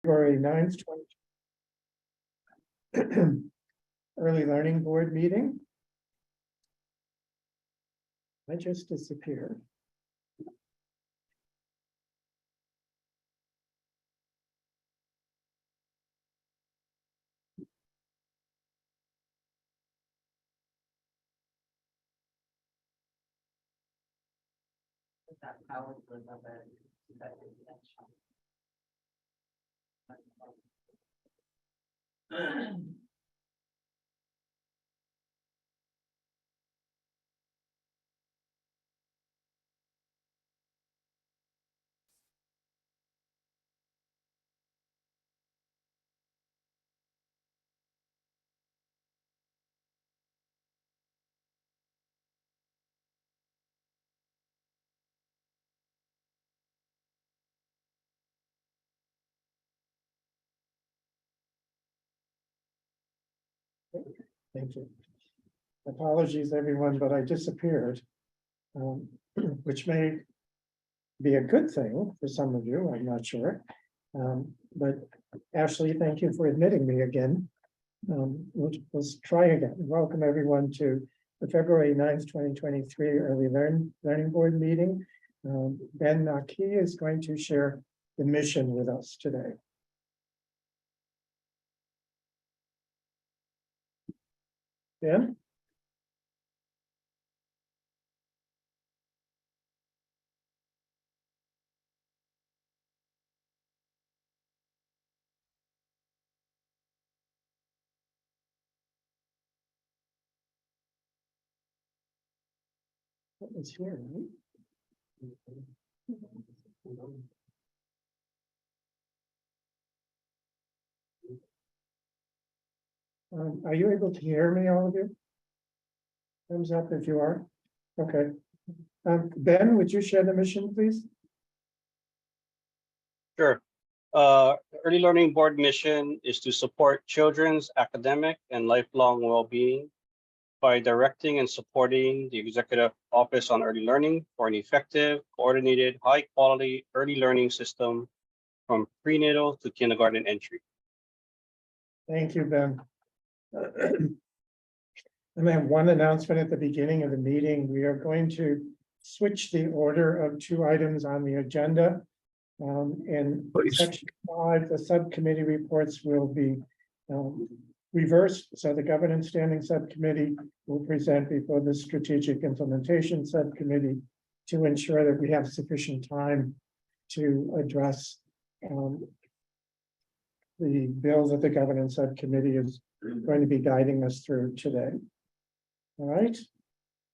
February 9th, Early Learning Board meeting. I just disappeared. Thank you. Apologies, everyone, but I disappeared, which may be a good thing for some of you, I'm not sure. But Ashley, thank you for admitting me again. Let's try again. Welcome everyone to the February 9th, 2023 Early Learning Board meeting. Ben Naki is going to share the mission with us today. Ben? It's here, right? Are you able to hear me, all of you? Thumbs up if you are. Okay. Ben, would you share the mission, please? Sure. Early Learning Board mission is to support children's academic and lifelong well-being by directing and supporting the Executive Office on Early Learning for an effective, coordinated, high-quality early learning system from prenatal to kindergarten entry. Thank you, Ben. And I have one announcement at the beginning of the meeting. We are going to switch the order of two items on the agenda. In section 5, the subcommittee reports will be reversed. So the Governance Standing Subcommittee will present before the Strategic Implementation Subcommittee to ensure that we have sufficient time to address the bills that the Governance Subcommittee is going to be guiding us through today. All right,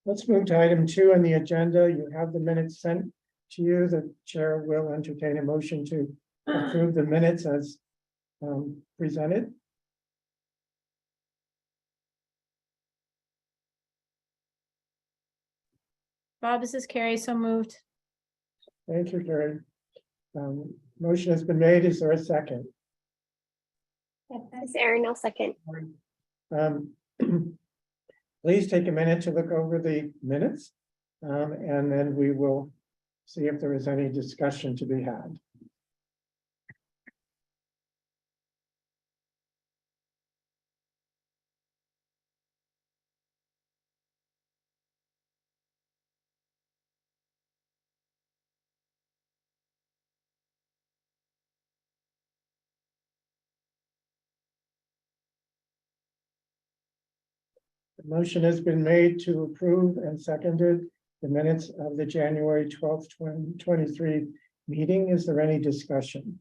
let's move to item 2 on the agenda. You have the minutes sent to you. The chair will entertain a motion to approve the minutes as presented. Bob, this is Carrie, so moved. Thank you, Carrie. Motion has been made. Is there a second? This is Erin, I'll second. Please take a minute to look over the minutes, and then we will see if there is any discussion to be had. The motion has been made to approve and seconded the minutes of the January 12th, 2023 meeting. Is there any discussion?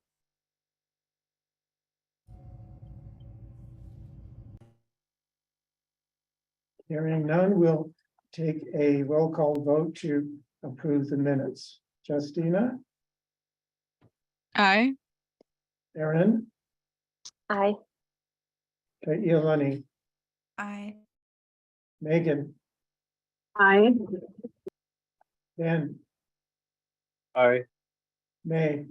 Hearing none, we'll take a roll call vote to approve the minutes. Justina? Aye. Erin? Aye. Okay, Iolani? Aye. Megan? Aye. Ben? Aye. May?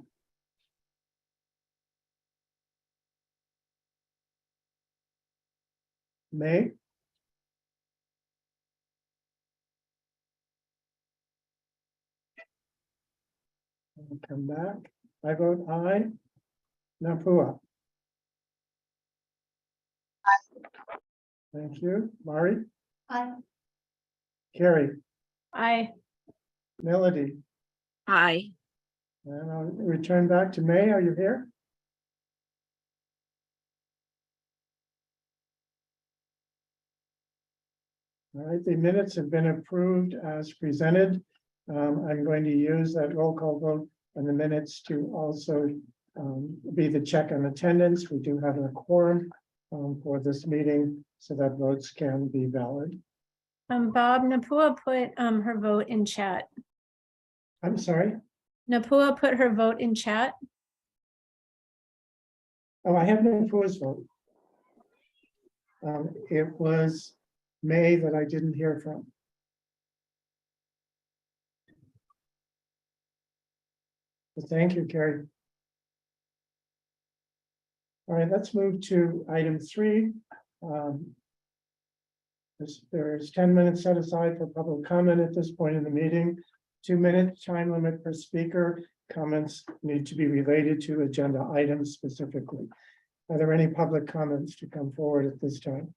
May? Come back. I vote aye. Napua. Thank you. Mari, Aye. Carrie, Aye. Melody, Aye. and I'll return back to May. Are you here? All right, the minutes have been approved as presented. I'm going to use that roll call vote on the minutes to also be the check on attendance. We do have a quorum for this meeting, so that votes can be valid. Bob, Napua put her vote in chat. I'm sorry. Napua put her vote in chat. Oh, I have no Napua's vote. It was May that I didn't hear from. But thank you, Carrie. All right, let's move to item 3. There's 10 minutes set aside for public comment at this point in the meeting. 2-minute time limit per speaker. Comments need to be related to agenda items specifically. Are there any public comments to come forward at this time?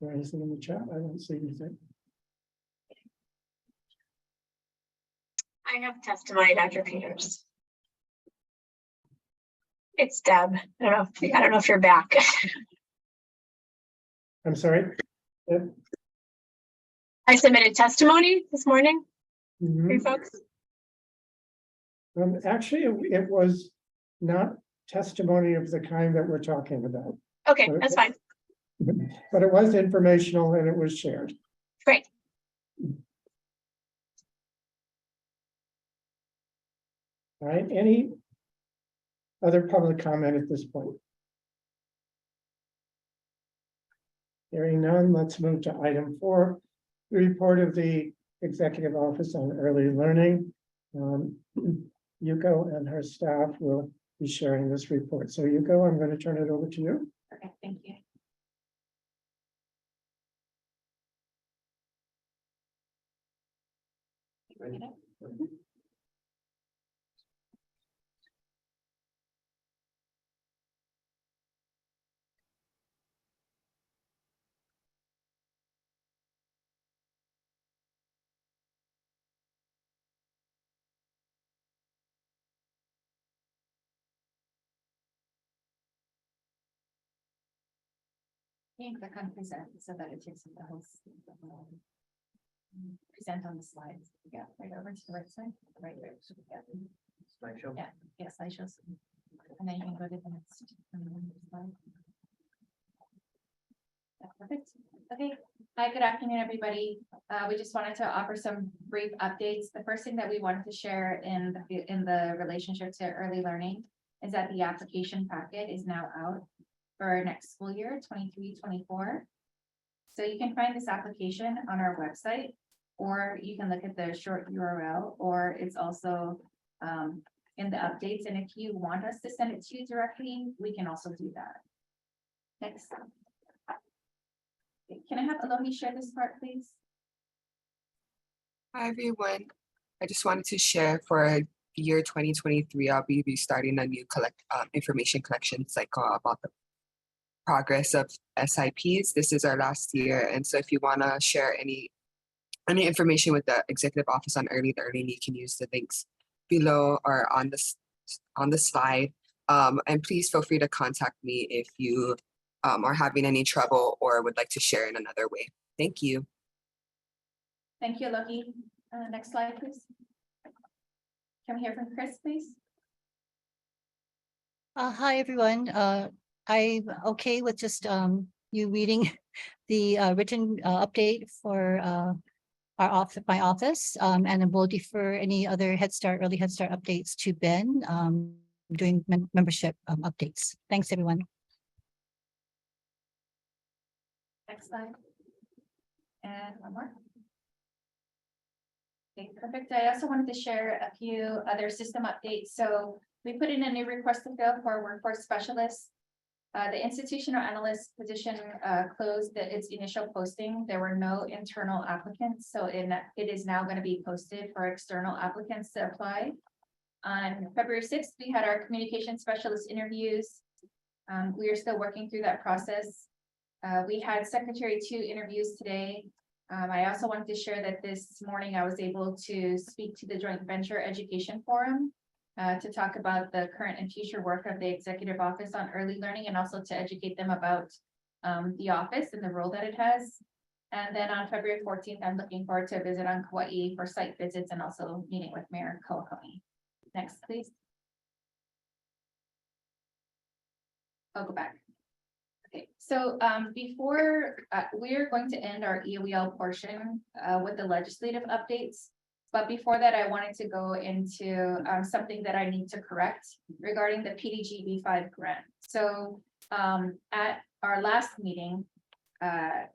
Is there anything in the chat? I don't see anything. I have testimony, Dr. Peters. It's Deb. I don't know if you're back. I'm sorry. Yep. I submitted testimony this morning for Mhm. you folks. Actually, it was not testimony of the kind that we're talking about, Okay, that's fine. but it was informational and it was shared. Great. All right, any other public comment at this point? Hearing none, let's move to item 4, the report of the Executive Office on Early Learning. Yuko and her staff will be sharing this report. So Yuko, I'm going to turn it over to you. Okay, thank you. Bring it up. You can click on present so that it takes you the whole. Present on the slides. Yeah, right over to the right side, right there. Slideshow. Yeah, yes, I shows. And then you can go to the next. Slide. Yeah, perfect. Okay. Hi, good afternoon, everybody. We just wanted to offer some brief updates. The first thing that we wanted to share in the relationship to early learning is that the application packet is now out for our next school year, 23-24. So you can find this application on our website, or you can look at the short URL, or it's also in the updates. And if you want us to send it to you directly, we can also do that. Next. Can I have Alohi share this part, please? Hi, everyone. I just wanted to share for the year 2023, I'll be restarting a new information collection cycle about the progress of SIPs. This is our last year. And so if you want to share any information with the Executive Office on Early Learning, you can use the links below or on the slide. And please feel free to contact me if you are having any trouble or would like to share in another way. Thank you. Thank you, Alohi. Next slide, please. Can we hear from Chris, please? Hi, everyone. I'm okay with just you reading the written update for my office, and then we'll defer any other early Head Start updates to Ben doing membership updates. Thanks, everyone. Next slide. And one more. Okay, perfect. I also wanted to share a few other system updates. So we put in a new request to fill for workforce specialists. The institutional analyst position closed its initial posting. There were no internal applicants, so it is now going to be posted for external applicants to apply. On February 6th, we had our communication specialist interviews. We are still working through that process. We had Secretary 2 interviews today. I also wanted to share that this morning I was able to speak to the Joint Venture Education Forum to talk about the current and future work of the Executive Office on Early Learning and also to educate them about the office and the role that it has. And then on February 14th, I'm looking forward to a visit on Kauai for site visits and also meeting with Mayor Kawakami. Next, please. I'll go back. Okay, so before we are going to end our EOEL portion with the legislative updates. But before that, I wanted to go into something that I need to correct regarding the PDGB5 grant. So at our last meeting,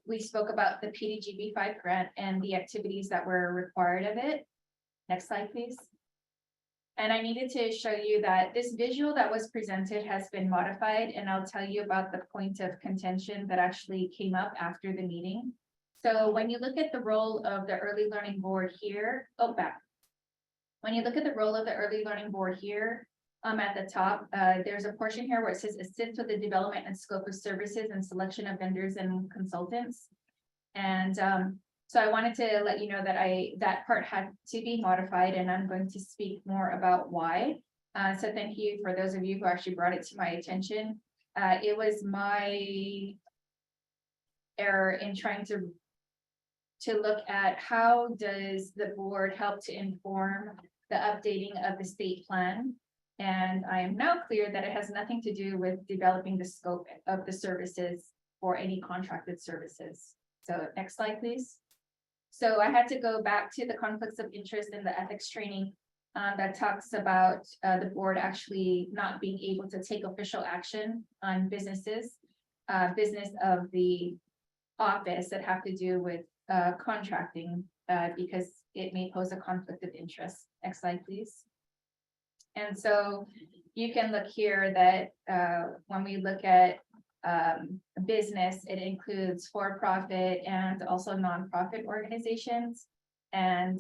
we spoke about the PDGB5 grant and the activities that were required of it. Next slide, please. And I needed to show you that this visual that was presented has been modified, and I'll tell you about the point of contention that actually came up after the meeting. So when you look at the role of the Early Learning Board here, when you look at the role of the Early Learning Board here, at the top, there's a portion here where it says assist with the development and scope of services and selection of vendors and consultants. And so I wanted to let you know that that part had to be modified, and I'm going to speak more about why. So thank you for those of you who actually brought it to my attention. It was my error in trying to look at how does the board help to inform the updating of the state plan. And I am now clear that it has nothing to do with developing the scope of the services or any contracted services. So next slide, please. So I had to go back to the conflicts of interest in the ethics training that talks about the board actually not being able to take official action on business of the office that have to do with contracting because it may pose a conflict of interest. Next slide, please. And so you can look here that when we look at business, it includes for-profit and also nonprofit organizations. And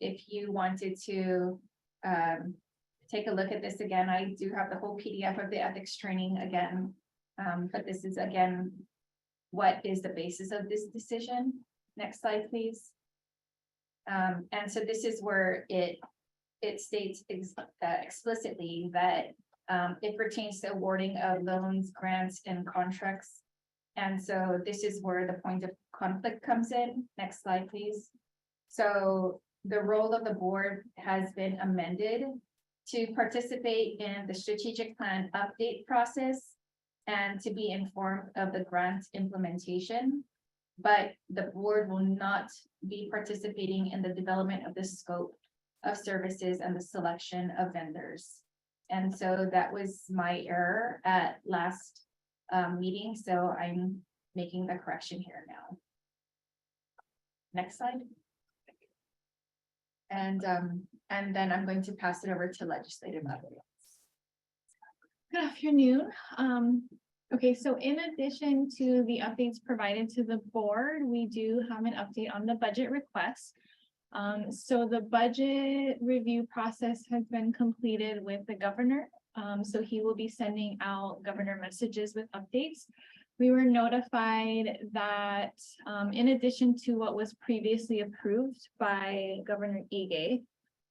if you wanted to take a look at this again, I do have the whole PDF of the ethics training again. But this is again, what is the basis of this decision? Next slide, please. And so this is where it states explicitly that it pertains to awarding of loans, grants, and contracts. And so this is where the point of conflict comes in. Next slide, please. So the role of the board has been amended to participate in the strategic plan update process and to be informed of the grant implementation. But the board will not be participating in the development of the scope of services and the selection of vendors. And so that was my error at last meeting. So I'm making the correction here now. Next slide. And then I'm going to pass it over to legislative updates. Good afternoon. Okay, so in addition to the updates provided to the board, we do have an update on the budget request. So the budget review process has been completed with the governor. So he will be sending out governor messages with updates. We were notified that in addition to what was previously approved by Governor Ige,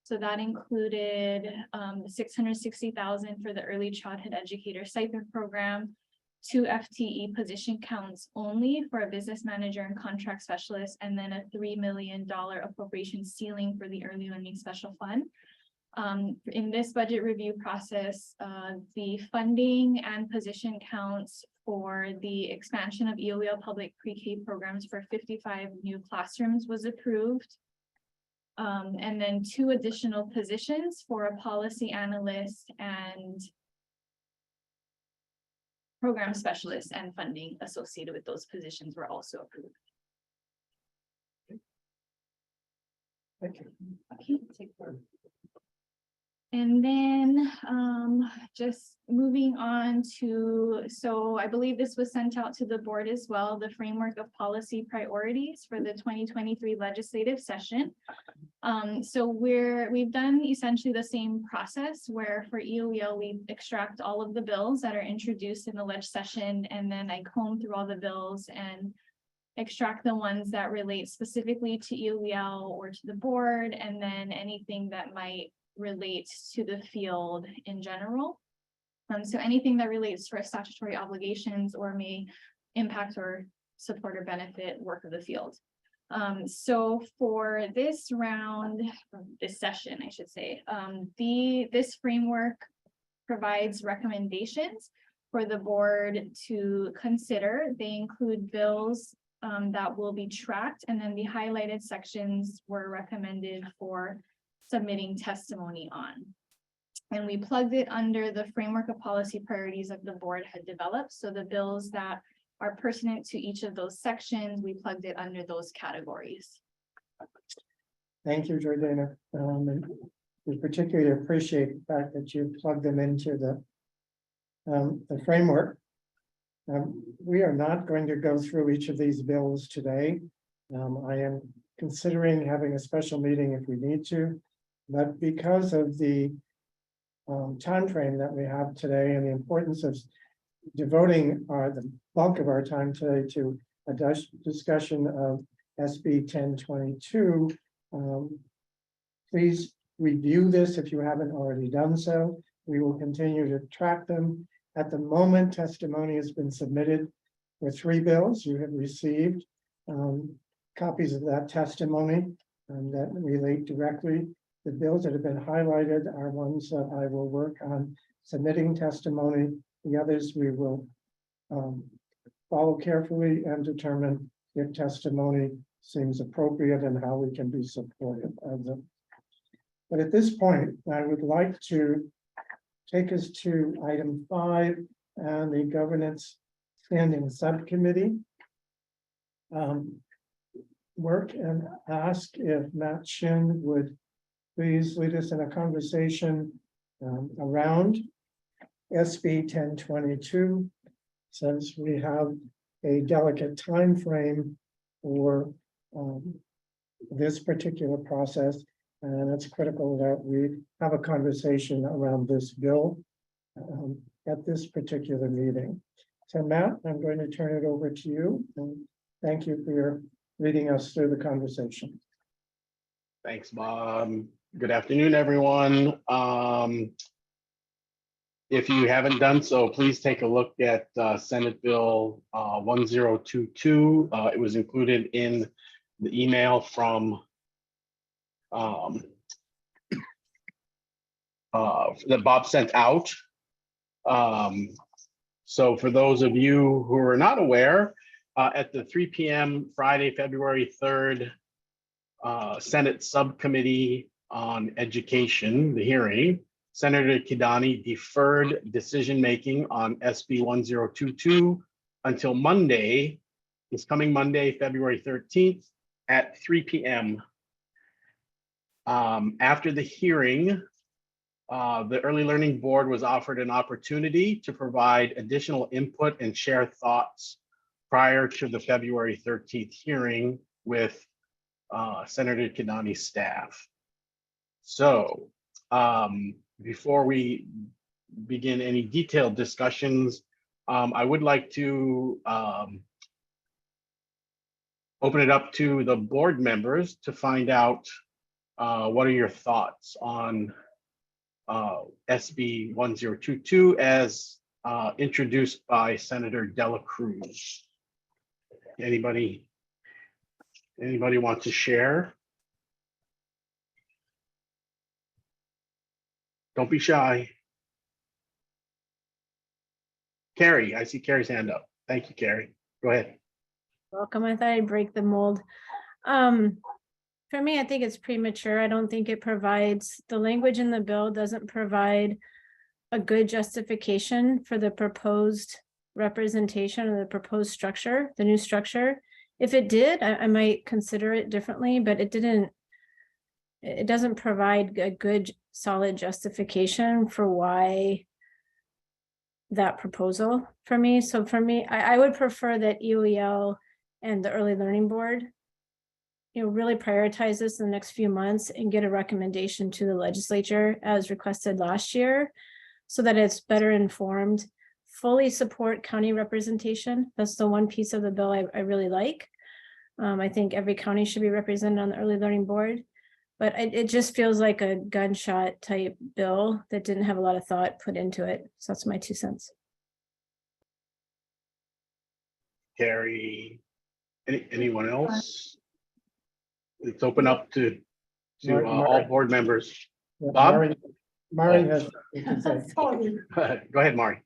so that included $660,000 for the early childhood educator stipend program, 2 FTE position counts only for a business manager and contract specialist, and then a $3 million appropriation ceiling for the early learning special fund. In this budget review process, the funding and position counts for the expansion of EOEL public pre-K programs for 55 new classrooms was approved. And then 2 additional positions for a policy analyst and program specialists, and funding associated with those positions were also approved. Thank you. Okay, take care. And then just moving on to, so I believe this was sent out to the board as well, the framework of policy priorities for the 2023 legislative session. So we've done essentially the same process where for EOEL, we extract all of the bills that are introduced in the leg session, and then I comb through all the bills and extract the ones that relate specifically to EOEL or to the board, and then anything that might relate to the field in general. So anything that relates to our statutory obligations or may impact or support or benefit work of the field. So for this round, this session, I should say, this framework provides recommendations for the board to consider. They include bills that will be tracked, and then the highlighted sections were recommended for submitting testimony on. And we plugged it under the framework of policy priorities that the board had developed. So the bills that are pertinent to each of those sections, we plugged it under those categories. Thank you, Jordana. And we particularly appreciate the fact that you plugged them into the framework. We are not going to go through each of these bills today. I am considering having a special meeting if we need to, but because of the time frame that we have today and the importance of devoting the bulk of our time today to a discussion of SB 1022, please review this if you haven't already done so. We will continue to track them. At the moment, testimony has been submitted for 3 bills. You have received copies of that testimony that relate directly. The bills that have been highlighted are ones that I will work on submitting testimony. The others we will follow carefully and determine if testimony seems appropriate and how we can be supportive of them. But at this point, I would like to take us to item 5 and the governance standing subcommittee work, and ask if Matt Shin would please lead us in a conversation around SB 1022, since we have a delicate time frame for this particular process, and it's critical that we have a conversation around this bill at this particular meeting. So Matt, I'm going to turn it over to you, and thank you for leading us through the conversation. Thanks, Bob. Good afternoon, everyone. If you haven't done so, please take a look at Senate Bill 1022. It was included in the email from that Bob sent out. So for those of you who are not aware, at the 3 p.m. Friday, February 3rd, Senate Subcommittee on Education, the hearing, Senator Kidani deferred decision-making on SB 1022 until Monday, this coming Monday, February 13th at 3 p.m. After the hearing, the Early Learning Board was offered an opportunity to provide additional input and share thoughts prior to the February 13th hearing with Senator Kidani's staff. So before we begin any detailed discussions, I would like to open it up to the board members to find out what are your thoughts on SB 1022 as introduced by Senator Dela Cruz. Anybody want to share? Don't be shy. Carrie, I see Carrie's hand up. Thank you, Carrie. Go ahead. Welcome. I thought I'd break the mold. For me, I think it's premature. I don't think it provides, the language in the bill doesn't provide a good justification for the proposed representation or the proposed structure, the new structure. If it did, I might consider it differently, but it didn't. It doesn't provide a good solid justification for why that proposal for me. So for me, I would prefer that EOEL and the Early Learning Board, really prioritize this in the next few months and get a recommendation to the legislature as requested last year, so that it's better informed, fully support county representation. That's the one piece of the bill I really like. I think every county should be represented on the Early Learning Board, but it just feels like a gunshot type bill that didn't have a lot of thought put into it. So that's my 2 cents. Carrie, anyone else? It's open up to all board members. Bob? Mari has. you can say. Sorry, Go ahead, Mari.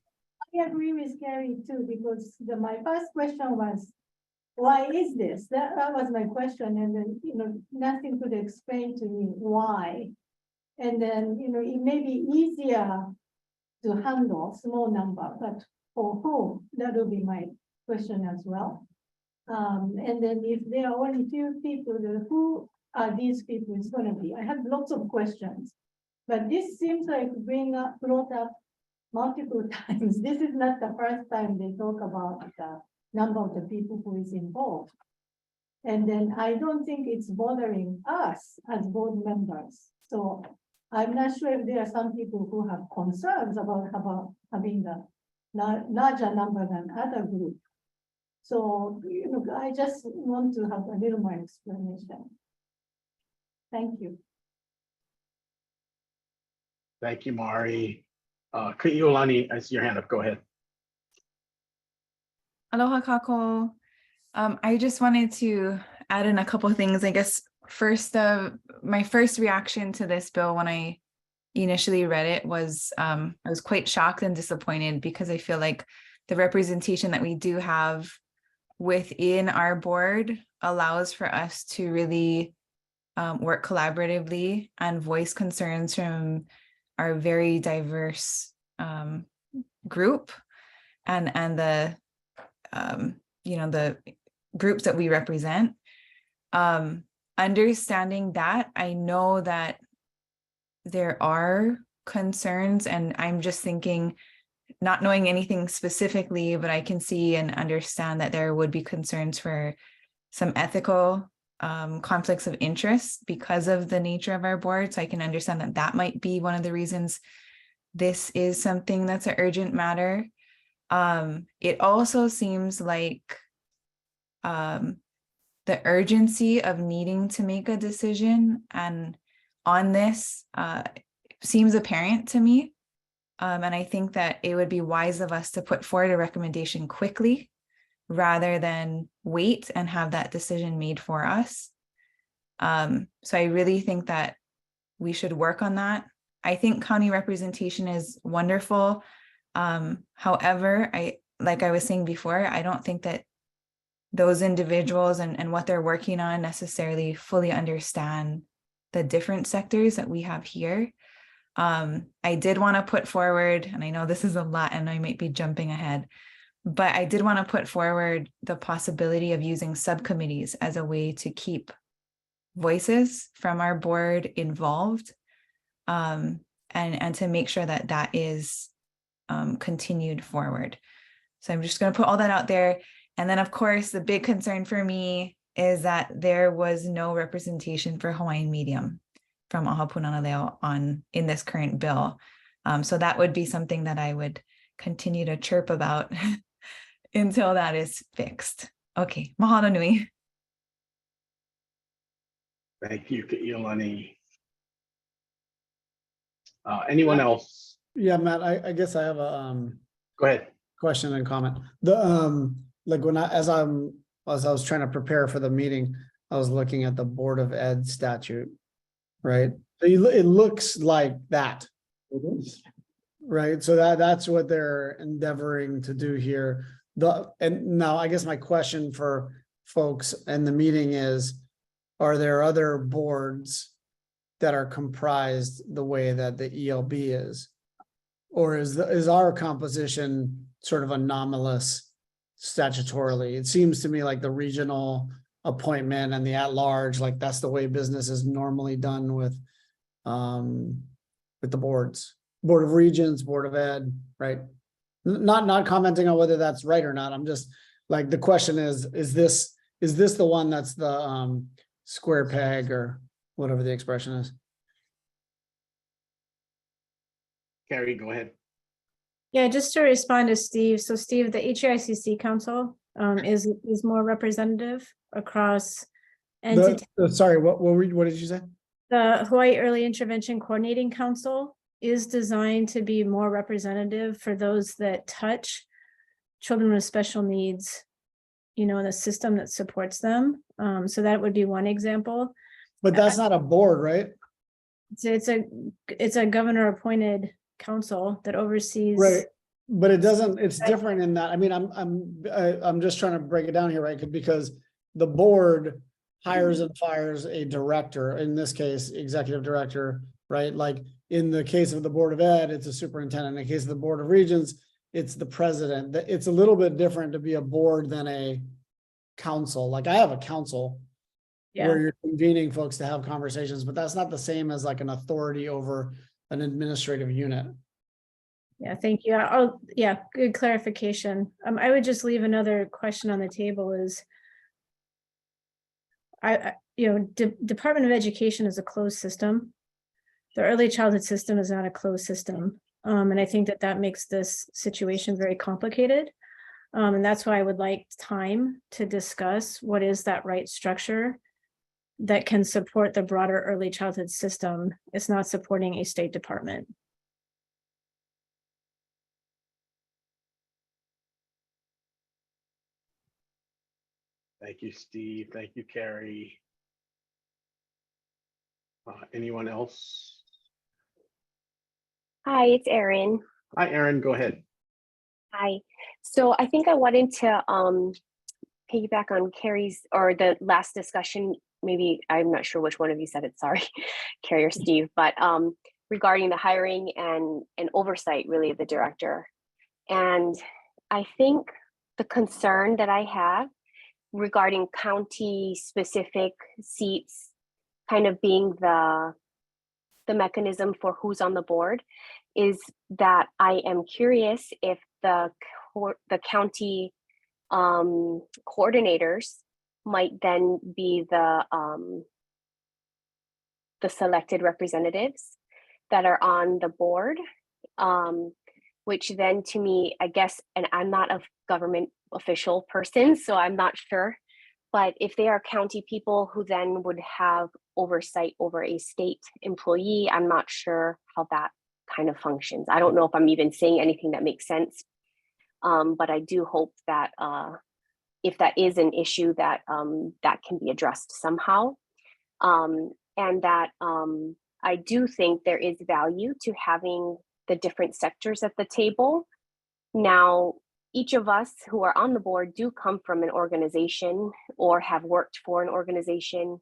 I agree with Gary too, because my first question was, why is this? That was my question, and then, nothing could explain to me why. And then, it may be easier to handle small number, but for whom? That will be my question as well. And then if there are only few people, then who are these people is gonna be? I have lots of questions, but this seems like brought up multiple times. This is not the first time they talk about the number of the people who is involved. And then I don't think it's bothering us as board members. So I'm not sure if there are some people who have concerns about having a larger number than other group. So, I just want to have a little more explanation. Thank you. Thank you, Mari. Iolani, I see your hand up. Go ahead. Aloha kako. I just wanted to add in a couple of things. I guess first, my first reaction to this bill when I initially read it was I was quite shocked and disappointed, because I feel like the representation that we do have within our board allows for us to really work collaboratively and voice concerns from our very diverse group and the the groups that we represent. Understanding that, I know that there are concerns, and I'm just thinking, not knowing anything specifically, but I can see and understand that there would be concerns for some ethical conflicts of interest because of the nature of our board. So I can understand that that might be one of the reasons this is something that's an urgent matter. It also seems like the urgency of needing to make a decision and on this seems apparent to me. And I think that it would be wise of us to put forward a recommendation quickly rather than wait and have that decision made for us. So I really think that we should work on that. I think county representation is wonderful. However, like I was saying before, I don't think that those individuals and what they're working on necessarily fully understand the different sectors that we have here. I did want to put forward, and I know this is a lot and I might be jumping ahead, but I did want to put forward the possibility of using subcommittees as a way to keep voices from our board involved, and to make sure that that is continued forward. So I'm just going to put all that out there. And then, of course, the big concern for me is that there was no representation for Hawaiian medium from Ahapuna Leo in this current bill. So that would be something that I would continue to chirp about until that is fixed. Okay, mahalo nui. Thank you, Iolani. Anyone else? Yeah, Matt, I guess I have a Go ahead. question and comment. The like as I was trying to prepare for the meeting, I was looking at the Board of Ed statute, right? So it looks like that, right? So that's what they're endeavoring to do here. And now I guess my question for folks in the meeting is, are there other boards that are comprised the way that the ELB is? Or is our composition sort of anomalous statutorily? It seems to me like the regional appointment and the at-large, like that's the way business is normally done with with the boards, Board of Regents, Board of Ed, right? Not commenting on whether that's right or not. I'm just like, the question is this the one that's the square peg or whatever the expression is? Carrie, go ahead. Yeah, just to respond to Steve. So Steve, the HICC Council is more representative across entities. Sorry, what did you say? The Hawaii Early Intervention Coordinating Council is designed to be more representative for those that touch children with special needs, you know, in the system that supports them. So that would be one example. But that's not a board, right? It's a governor appointed council that oversees. Right, but it doesn't, it's different in that, I mean, I'm just trying to break it down here, right? Because the board hires and fires a director, in this case, executive director, right? Like in the case of the Board of Ed, it's a superintendent. In the case of the Board of Regents, it's the president. It's a little bit different to be a board than a council. Like I have a council where you're convening folks to have conversations, but that's not the same as like an authority over an administrative unit. Yeah, thank you. Yeah, good clarification. I would just leave another question on the table is, Department of Education is a closed system. The early childhood system is not a closed system. And I think that makes this situation very complicated. And that's why I would like time to discuss what is that right structure that can support the broader early childhood system. It's not supporting a state department. Thank you, Steve. Thank you, Carrie. Anyone else? Hi, it's Erin. Hi, Erin, go ahead. Hi. So I think I wanted to piggyback on Carrie's or the last discussion. Maybe I'm not sure which one of you said it. Sorry, Carrie or Steve, but regarding the hiring and oversight really of the director. And I think the concern that I have regarding county specific seats kind of being the mechanism for who's on the board is that I am curious if the county coordinators might then be the selected representatives that are on the board, which then to me, I guess, and I'm not a government official person, so I'm not sure, but if they are county people who then would have oversight over a state employee, I'm not sure how that kind of functions. I don't know if I'm even saying anything that makes sense, but I do hope that if that is an issue that that can be addressed somehow, and that I do think there is value to having the different sectors at the table. Now, each of us who are on the board do come from an organization or have worked for an organization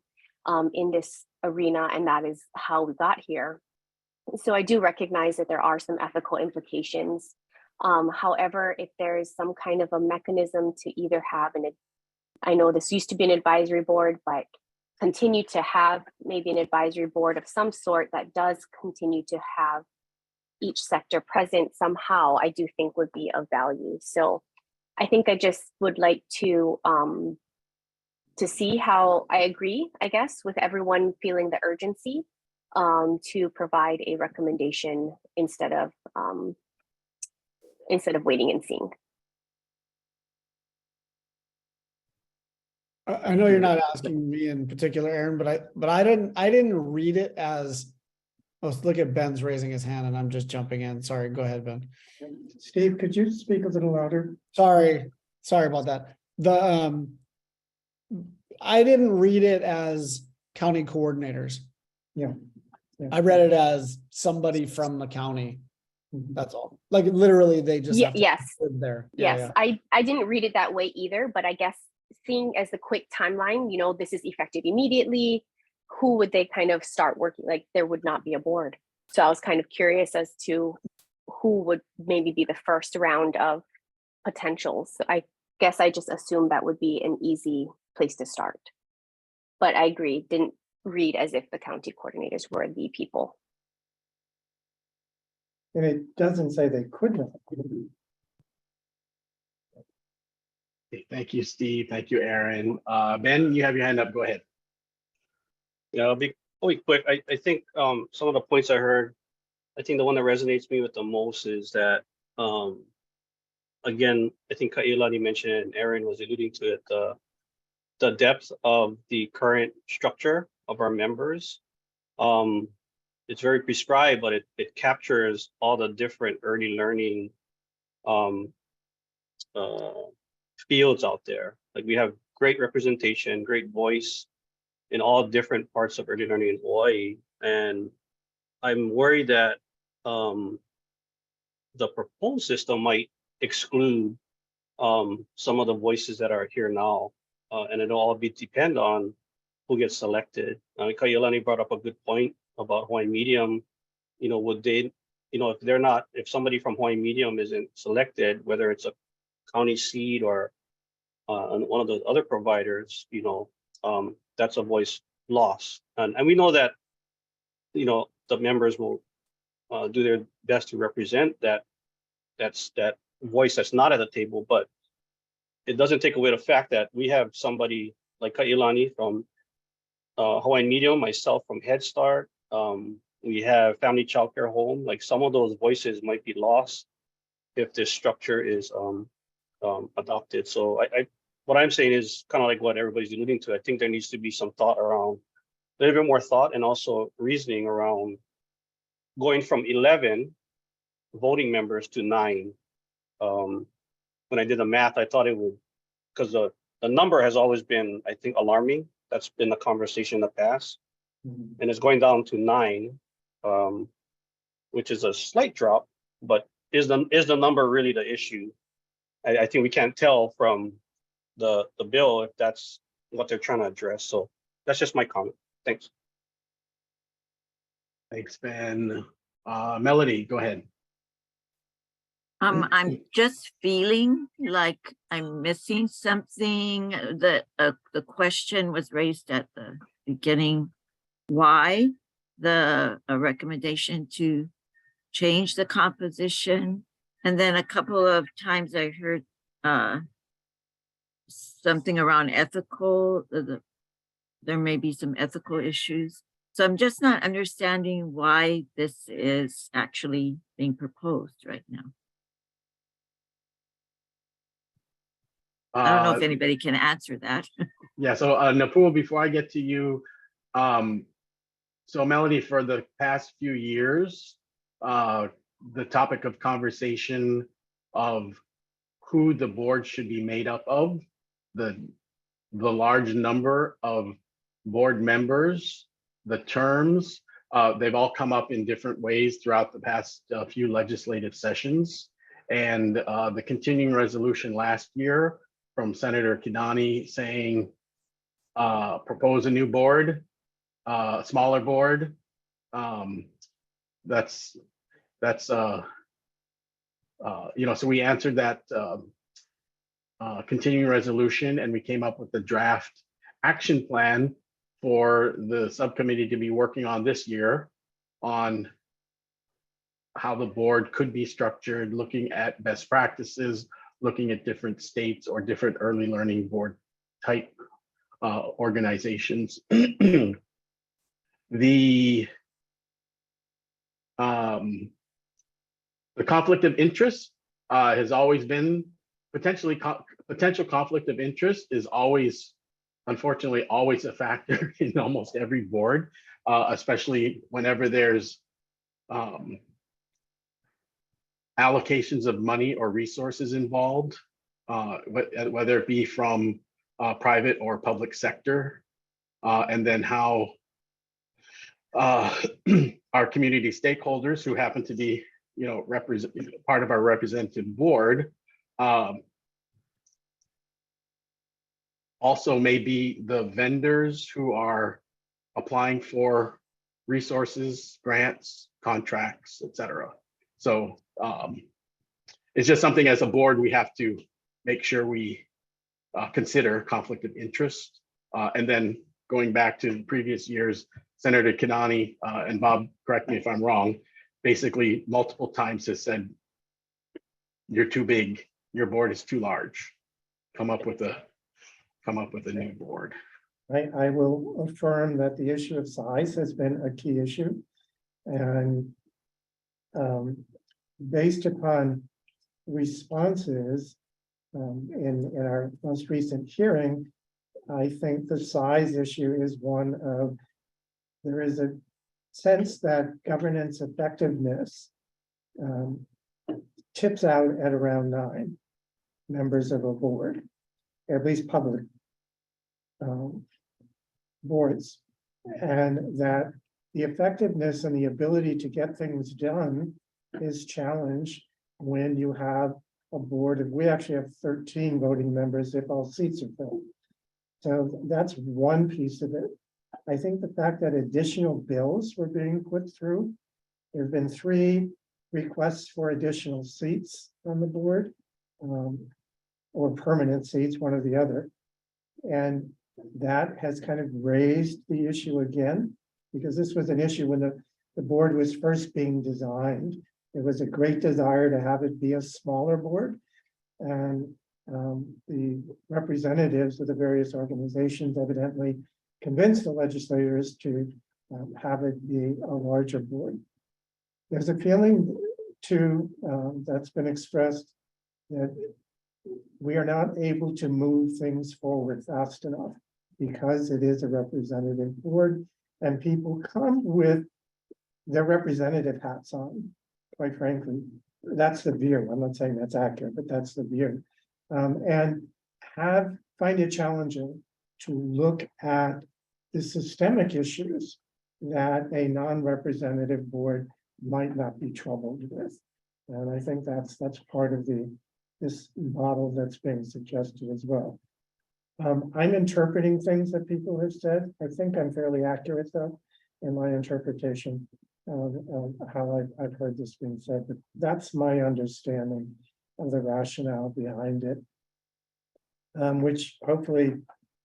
in this arena, and that is how we got here. So I do recognize that there are some ethical implications. However, if there is some kind of a mechanism to either have I know this used to be an advisory board, but continue to have maybe an advisory board of some sort that does continue to have each sector present somehow, I do think would be of value. So I think I just would like to see how I agree, I guess, with everyone feeling the urgency to provide a recommendation instead of waiting and seeing. I know you're not asking me in particular, Erin, but I didn't read it as, oh, look at Ben's raising his hand and I'm just jumping in. Sorry, go ahead, Ben. Steve, could you speak a little louder? Sorry about that. I didn't read it as county coordinators. Yeah. I read it as somebody from the county. That's all. Like literally they just have to yes live there. Yes, I didn't read it that way either, but I guess seeing as the quick timeline, this is effective immediately, who would they kind of start working? Like there would not be a board. So I was kind of curious as to who would maybe be the first round of potentials. So I guess I just assumed that would be an easy place to start. But I agree, didn't read as if the county coordinators were the people. And it doesn't say they could not. Okay, thank you, Steve. Thank you, Aaron. Ben, you have your hand up. Go ahead. Yeah, I'll be quick. I think some of the points I heard, I think the one that resonates me with the most is that again, I think Kailani mentioned it and Aaron was alluding to it, the depth of the current structure of our members. It's very prescribed, but it captures all the different early learning fields out there. Like we have great representation, great voice in all different parts of early learning in Hawaii. And I'm worried that the proposed system might exclude some of the voices that are here now. And it'll all depend on who gets selected. Kailani brought up a good point about Hawaiian Medium. You know, would they, you know, if somebody from Hawaiian Medium isn't selected, whether it's a county seat or one of those other providers, you know, that's a voice loss. And we know that, you know, the members will do their best to represent that voice that's not at the table, but it doesn't take away the fact that we have somebody like Kailani from Hawaiian Medium, myself from Head Start. We have Family Child Care Home. Like some of those voices might be lost if this structure is adopted. So what I'm saying is kind of like what everybody's alluding to. I think there needs to be some thought around, a little bit more thought and also reasoning around going from 11 voting members to 9. When I did the math, I thought it would, because the number has always been, I think, alarming. That's been the conversation in the past. And it's going down to 9, which is a slight drop, but is the number really the issue? I think we can't tell from the bill if that's what they're trying to address. So that's just my comment. Thanks. Thanks, Ben. Melody, go ahead. I'm just feeling like I'm missing something. The question was raised at the beginning. Why the recommendation to change the composition? And then a couple of times I heard something around ethical. There may be some ethical issues. So I'm just not understanding why this is actually being proposed right now. I don't know if anybody can answer that. Yeah, so Napul, before I get to you, so Melody, for the past few years, the topic of conversation of who the board should be made up of, the large number of board members, the terms, they've all come up in different ways throughout the past few legislative sessions. And the continuing resolution last year from Senator Kidani saying, propose a new board, smaller board. That's you know, so we answered that continuing resolution, and we came up with the draft action plan for the subcommittee to be working on this year on how the board could be structured, looking at best practices, looking at different states or different early learning board type organizations. The conflict of interest has always been potential conflict of interest is always, unfortunately, always a factor in almost every board, especially whenever there's allocations of money or resources involved, whether it be from private or public sector, and then how our community stakeholders who happen to be, you know, part of our representative board, also may be the vendors who are applying for resources, grants, contracts, etc. So it's just something as a board we have to make sure we consider conflict of interest. And then going back to previous years, Senator Kidani, and Bob, correct me if I'm wrong, basically multiple times has said, you're too big, your board is too large. Come up with a new board. I will affirm that the issue of size has been a key issue. And based upon responses in our most recent hearing, I think the size issue is one of, there is a sense that governance effectiveness tips out at around 9 members of a board, at least public boards, and that the effectiveness and the ability to get things done is challenged when you have a board of, we actually have 13 voting members if all seats are filled. So that's one piece of it. I think the fact that additional bills were being put through, there have been 3 requests for additional seats on the board, or permanent seats, one or the other. And that has kind of raised the issue again, because this was an issue when the board was first being designed. There was a great desire to have it be a smaller board. And the representatives of the various organizations evidently convinced the legislators to have it be a larger board. There's a feeling too that's been expressed that we are not able to move things forward fast enough because it is a representative board and people come with their representative hats on, quite frankly. That's the view. I'm not saying that's accurate, but that's the view. And find it challenging to look at the systemic issues that a non-representative board might not be troubled with. And I think that's part of this model that's being suggested as well. I'm interpreting things that people have said. I think I'm fairly accurate though in my interpretation of how I've heard this being said, but that's my understanding of the rationale behind it. Which hopefully,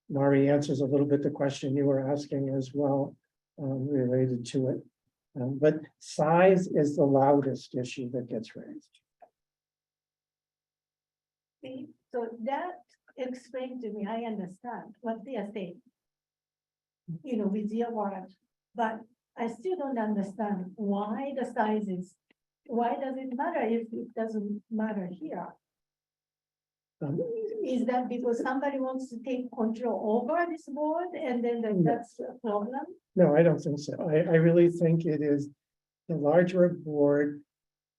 Mari, answers a little bit the question you were asking as well, related to it. But size is the loudest issue that gets raised. See, so that explained to me, I understand what they are saying. You know, with your word, but I still don't understand why the size is, why does it matter if it doesn't matter here? Is that because somebody wants to take control over this board and then that's a problem? No, I don't think so. I really think it is the larger a board,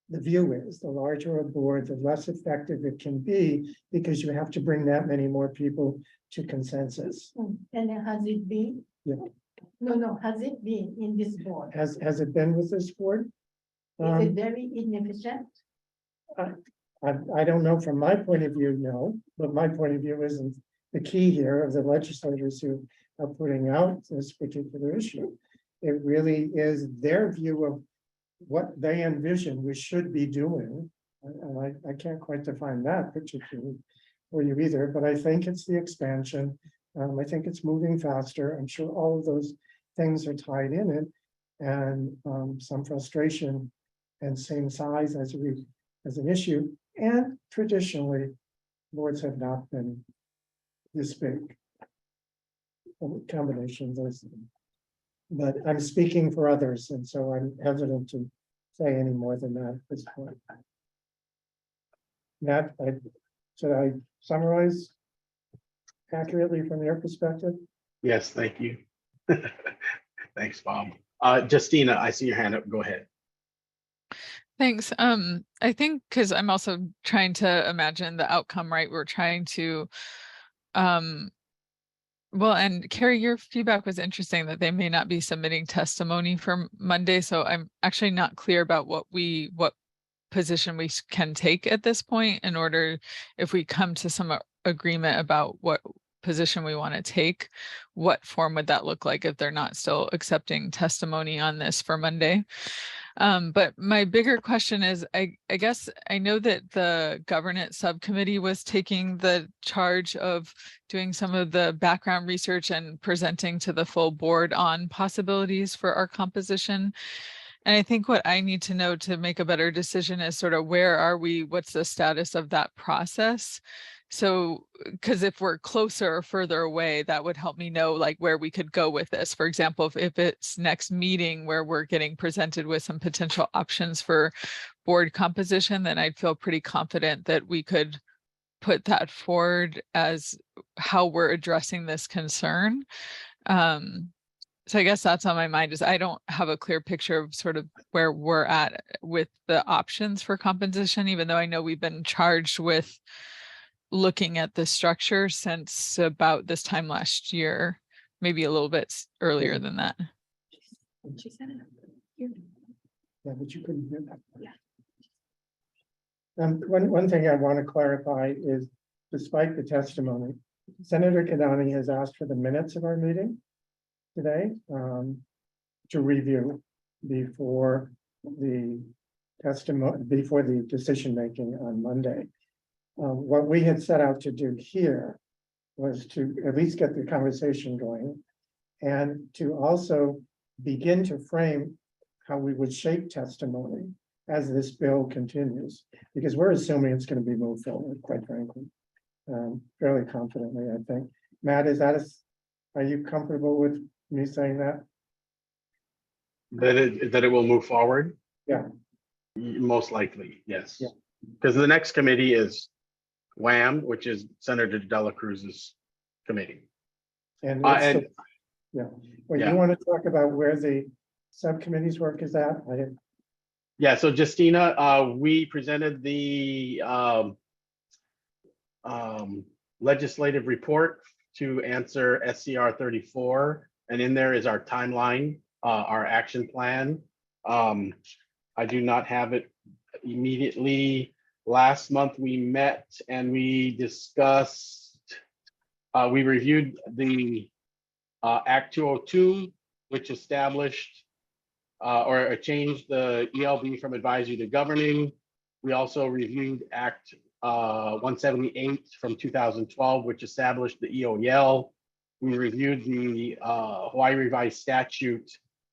the view is the larger a board, the less effective it can be because you have to bring that many more people to consensus. And has it been? Yeah. No, has it been in this board? Has it been with this board? Is it very inefficient? I don't know from my point of view, no, but my point of view isn't the key here of the legislators who are putting out this particular issue. It really is their view of what they envision we should be doing. And I can't quite define that particularly for you either, but I think it's the expansion. I think it's moving faster. I'm sure all of those things are tied in it, and some frustration and same size as an issue. And traditionally, boards have not been this big. Combinations, but I'm speaking for others, and so I'm hesitant to say any more than that at this point. Matt, should I summarize accurately from your perspective? Yes, thank you. Thanks, Bob. Justina, I see your hand up. Go ahead. Thanks. I think because I'm also trying to imagine the outcome, right? We're trying to, well, and Carrie, your feedback was interesting that they may not be submitting testimony for Monday. So I'm actually not clear about what position we can take at this point in order, if we come to some agreement about what position we want to take, what form would that look like if they're not still accepting testimony on this for Monday? But my bigger question is, I guess I know that the governance subcommittee was taking the charge of doing some of the background research and presenting to the full board on possibilities for our composition. And I think what I need to know to make a better decision is sort of where are we, what's the status of that process? So, because if we're closer or further away, that would help me know like where we could go with this. For example, if it's next meeting where we're getting presented with some potential options for board composition, then I'd feel pretty confident that we could put that forward as how we're addressing this concern. So I guess that's on my mind is I don't have a clear picture of sort of where we're at with the options for composition, even though I know we've been charged with looking at the structure since about this time last year, maybe a little bit earlier than that. She said it. Yeah, but you couldn't hear that. Yeah. One thing I want to clarify is, despite the testimony, Senator Kidani has asked for the minutes of our meeting today to review before the testimony, before the decision making on Monday. What we had set out to do here was to at least get the conversation going and to also begin to frame how we would shape testimony as this bill continues, because we're assuming it's going to be moved forward, quite frankly, fairly confidently, I think. Matt, are you comfortable with me saying that? That it will move forward? Yeah. Most likely, yes. Yeah. Because the next committee is WHAM, which is Senator Dela Cruz's committee. And, And yeah, well, Yeah. you want to talk about where the subcommittee's work is at? yeah, so Justina, we presented the legislative report to answer SCR 34, and in there is our timeline, our action plan. I do not have it immediately. Last month we met and we discussed, we reviewed the Act 202, which established or changed the ELB from advisory to governing. We also reviewed Act 178 from 2012, which established the EOEL. We reviewed the Hawaii Revised Statute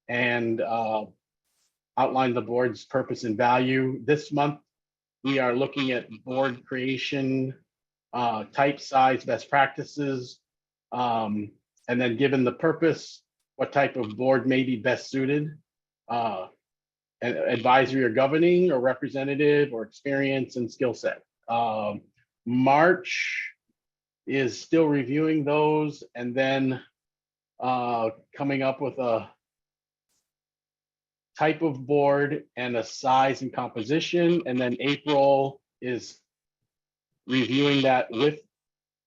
and outlined the board's purpose and value. This month, we are looking at board creation, type, size, best practices, and then given the purpose, what type of board may be best suited, advisory or governing or representative or experience and skill set. March is still reviewing those and then coming up with a type of board and a size and composition. And then April is reviewing that with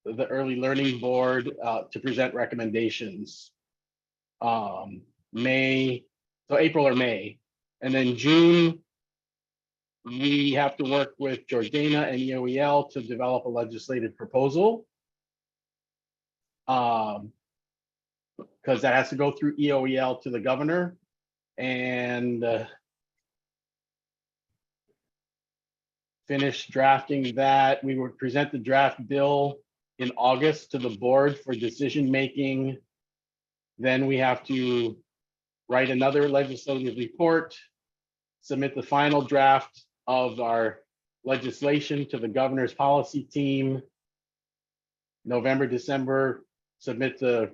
the early learning board to present recommendations. April or May. And then June, we have to work with Georgina and EOEL to develop a legislative proposal. Because that has to go through EOEL to the governor and finish drafting that. We would present the draft bill in August to the board for decision making. Then we have to write another legislative report, submit the final draft of our legislation to the governor's policy team. November, December, submit the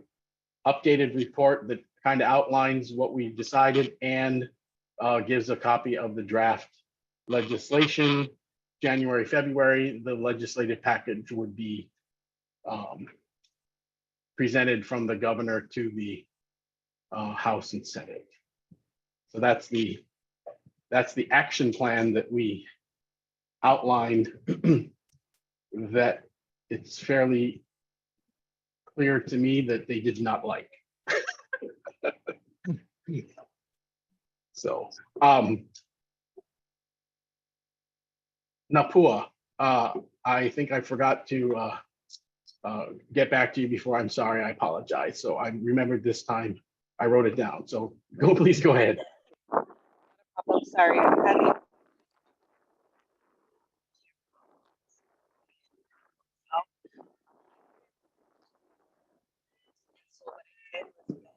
updated report that kind of outlines what we decided and gives a copy of the draft legislation. January, February, the legislative package would be presented from the governor to the House and Senate. So that's the action plan that we outlined that it's fairly clear to me that they did not like. So Napua, I think I forgot to get back to you before. I'm sorry, I apologize. So I remembered this time. I wrote it down. So please go ahead. I'm sorry, I'm having.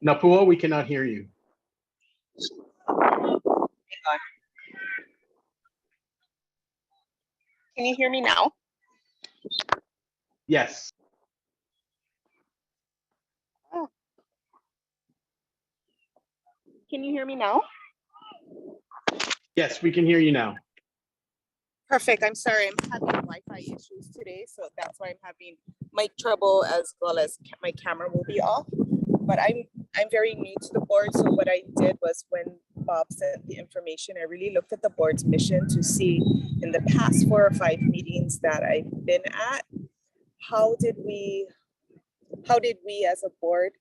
Napua, we cannot hear you. on. Can you hear me now? Yes. Oh. Can you hear me now? Yes, we can hear you now. Perfect. I'm sorry. I'm having Wi-Fi issues today, so that's why I'm having mic trouble as well as my camera will be off. But I'm very new to the board, so what I did was when Bob sent the information, I really looked at the board's mission to see in the past 4 or 5 meetings that I've been at, how did we as a board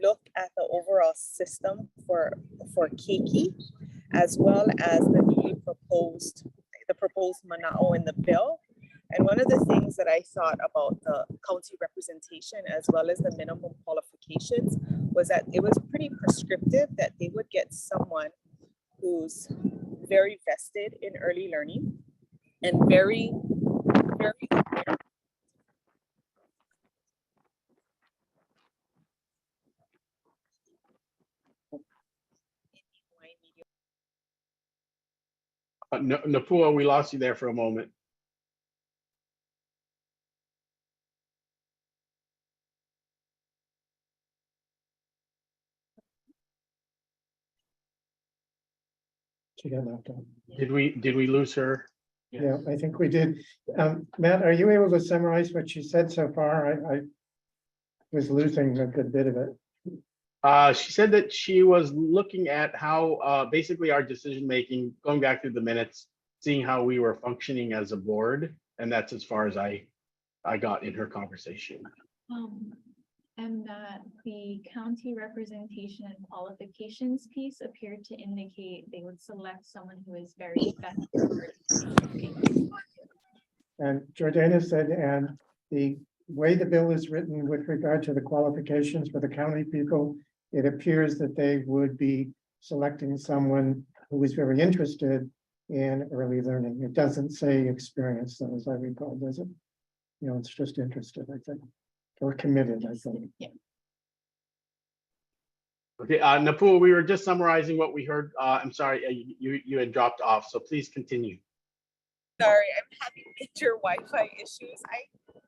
look at the overall system for Keiki, as well as the proposed Manao in the bill. And one of the things that I thought about the county representation as well as the minimum qualifications was that it was pretty prescriptive that they would get someone who's very vested in early learning and very Napua, we lost you there for a moment. She got knocked out. Did we lose her? Yeah, I think we did. Matt, are you able to summarize what you said so far? I was losing a good bit of it. She said that she was looking at how basically our decision making, going back through the minutes, seeing how we were functioning as a board, and that's as far as I got in her conversation. And that the county representation and qualifications piece appeared to indicate they would select someone who is very vested. And Jordana said, and the way the bill is written with regard to the qualifications for the county people, it appears that they would be selecting someone who is very interested in early learning. It doesn't say experience, though, as I recall, does it? You know, it's just interested, I think, or committed, I think. Yeah. Okay, Napua, we were just summarizing what we heard. I'm sorry, you had dropped off, so please continue. Sorry, I'm having major Wi-Fi issues.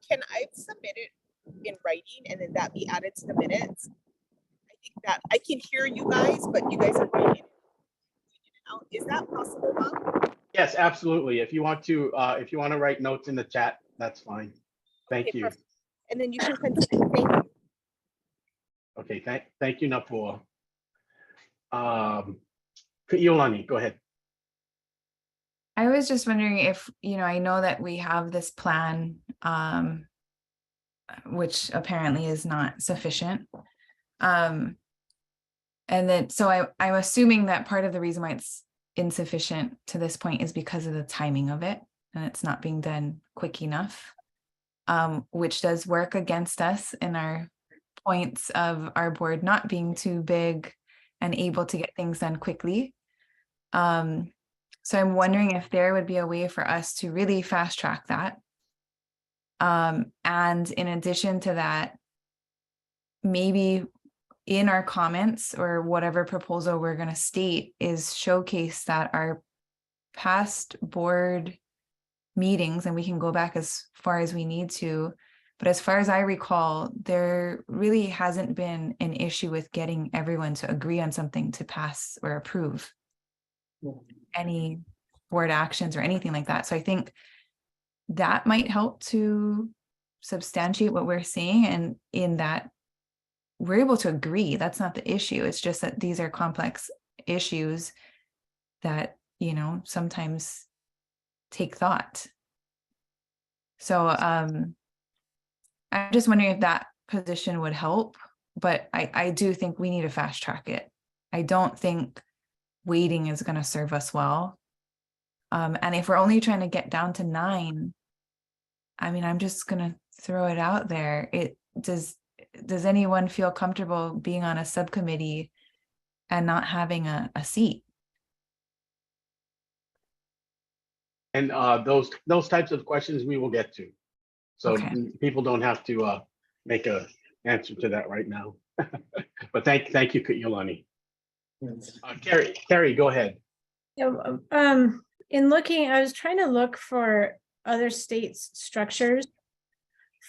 Can I submit it in writing and then that be added to the minutes? I think that I can hear you guys, but you guys are writing it out. Is that possible, Bob? Yes, absolutely. If you want to write notes in the chat, that's fine. Thank you. Perfect. And then you can continue. Thank you. Okay, thank you, Napua. Iolani, go ahead. I was just wondering if, I know that we have this plan, which apparently is not sufficient. And then, so I'm assuming that part of the reason why it's insufficient to this point is because of the timing of it, and it's not being done quick enough, which does work against us in our points of our board not being too big and able to get things done quickly. So I'm wondering if there would be a way for us to really fast track that. And in addition to that, maybe in our comments or whatever proposal we're going to state is showcase that our past board meetings, and we can go back as far as we need to, but as far as I recall, there really hasn't been an issue with getting everyone to agree on something to pass or approve any board actions or anything like that. So I think that might help to substantiate what we're seeing, and in that we're able to agree. That's not the issue. It's just that these are complex issues that, sometimes take thought. So I'm just wondering if that position would help, but I do think we need to fast track it. I don't think waiting is going to serve us well. And if we're only trying to get down to 9, I'm just going to throw it out there. Does anyone feel comfortable being on a subcommittee and not having a seat? And those types of questions we will get to. So Okay. People don't have to make a answer to that right now. But thank you, Iolani. Yes. Carrie, go ahead. Yeah, in looking, I was trying to look for other states' structures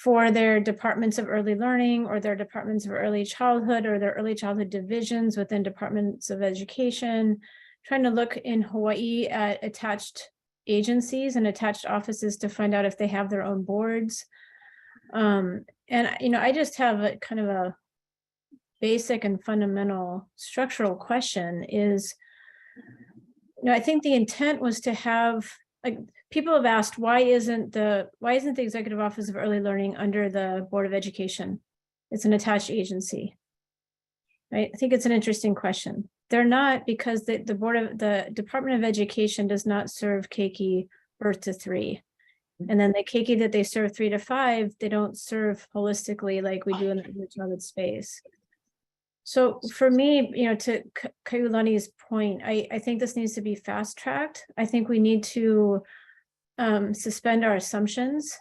for their departments of early learning or their departments of early childhood or their early childhood divisions within departments of education. Trying to look in Hawaii at attached agencies and attached offices to find out if they have their own boards. And I just have a kind of a basic and fundamental structural question is, I think the intent was to have, like, people have asked, why isn't the Executive Office of Early Learning under the Board of Education? It's an attached agency. Right? I think it's an interesting question. They're not, because the Department of Education does not serve keiki birth to 3. And then the keiki that they serve 3 to 5, they don't serve holistically like we do in the early childhood space. So for me, to Kaiulani's point, I think this needs to be fast tracked. I think we need to suspend our assumptions.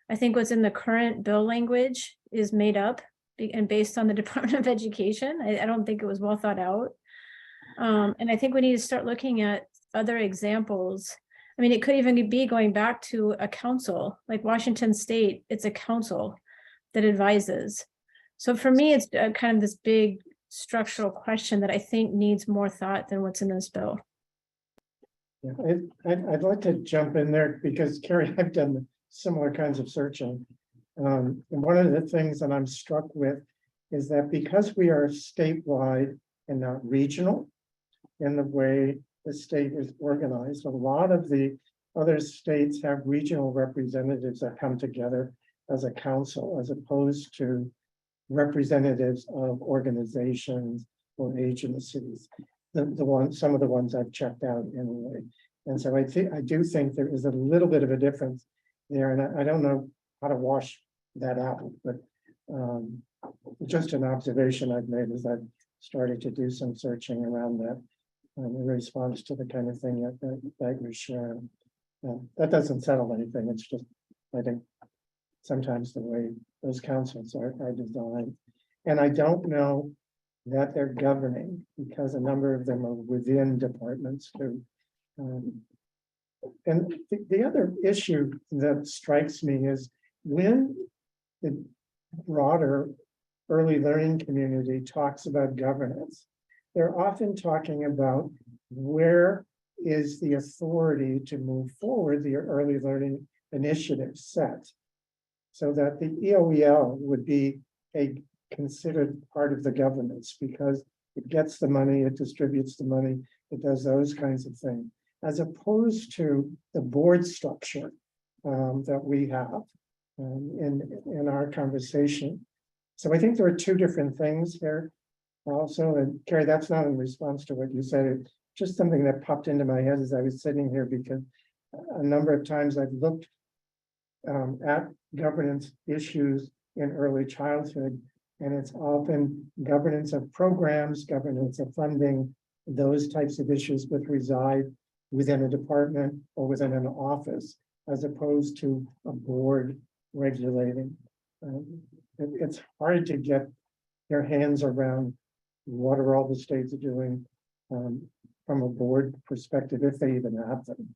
I think what's in the current bill language is made up and based on the Department of Education. I don't think it was well thought out. And I think we need to start looking at other examples. I mean, it could even be going back to a council, like Washington State, it's a council that advises. So for me, it's kind of this big structural question that I think needs more thought than what's in this bill. Yeah, I'd like to jump in there because Carrie, I've done similar kinds of searching. And one of the things that I'm struck with is that because we are statewide and not regional in the way the state is organized, a lot of the other states have regional representatives that come together as a council, as opposed to representatives of organizations or agencies. Some of the ones I've checked out anyway. And so I do think there is a little bit of a difference there, and I don't know how to wash that out, but just an observation I've made as I've started to do some searching around that in response to the kind of thing that you're sharing. That doesn't settle anything. It's just, I think, sometimes the way those councils are designed. And I don't know that they're governing because a number of them are within departments too. And the other issue that strikes me is when the broader early learning community talks about governance, they're often talking about where is the authority to move forward the early learning initiative set, so that the EOEL would be a considered part of the governance because it gets the money, it distributes the money, it does those kinds of things, as opposed to the board structure that we have in our conversation. So I think there are two different things here also, and Carrie, that's not in response to what you said, it's just something that popped into my head as I was sitting here, because a number of times I've looked at governance issues in early childhood, and it's often governance of programs, governance of funding, those types of issues which reside within a department or within an office, as opposed to a board regulating. It's hard to get your hands around what are all the states doing from a board perspective, if they even have them.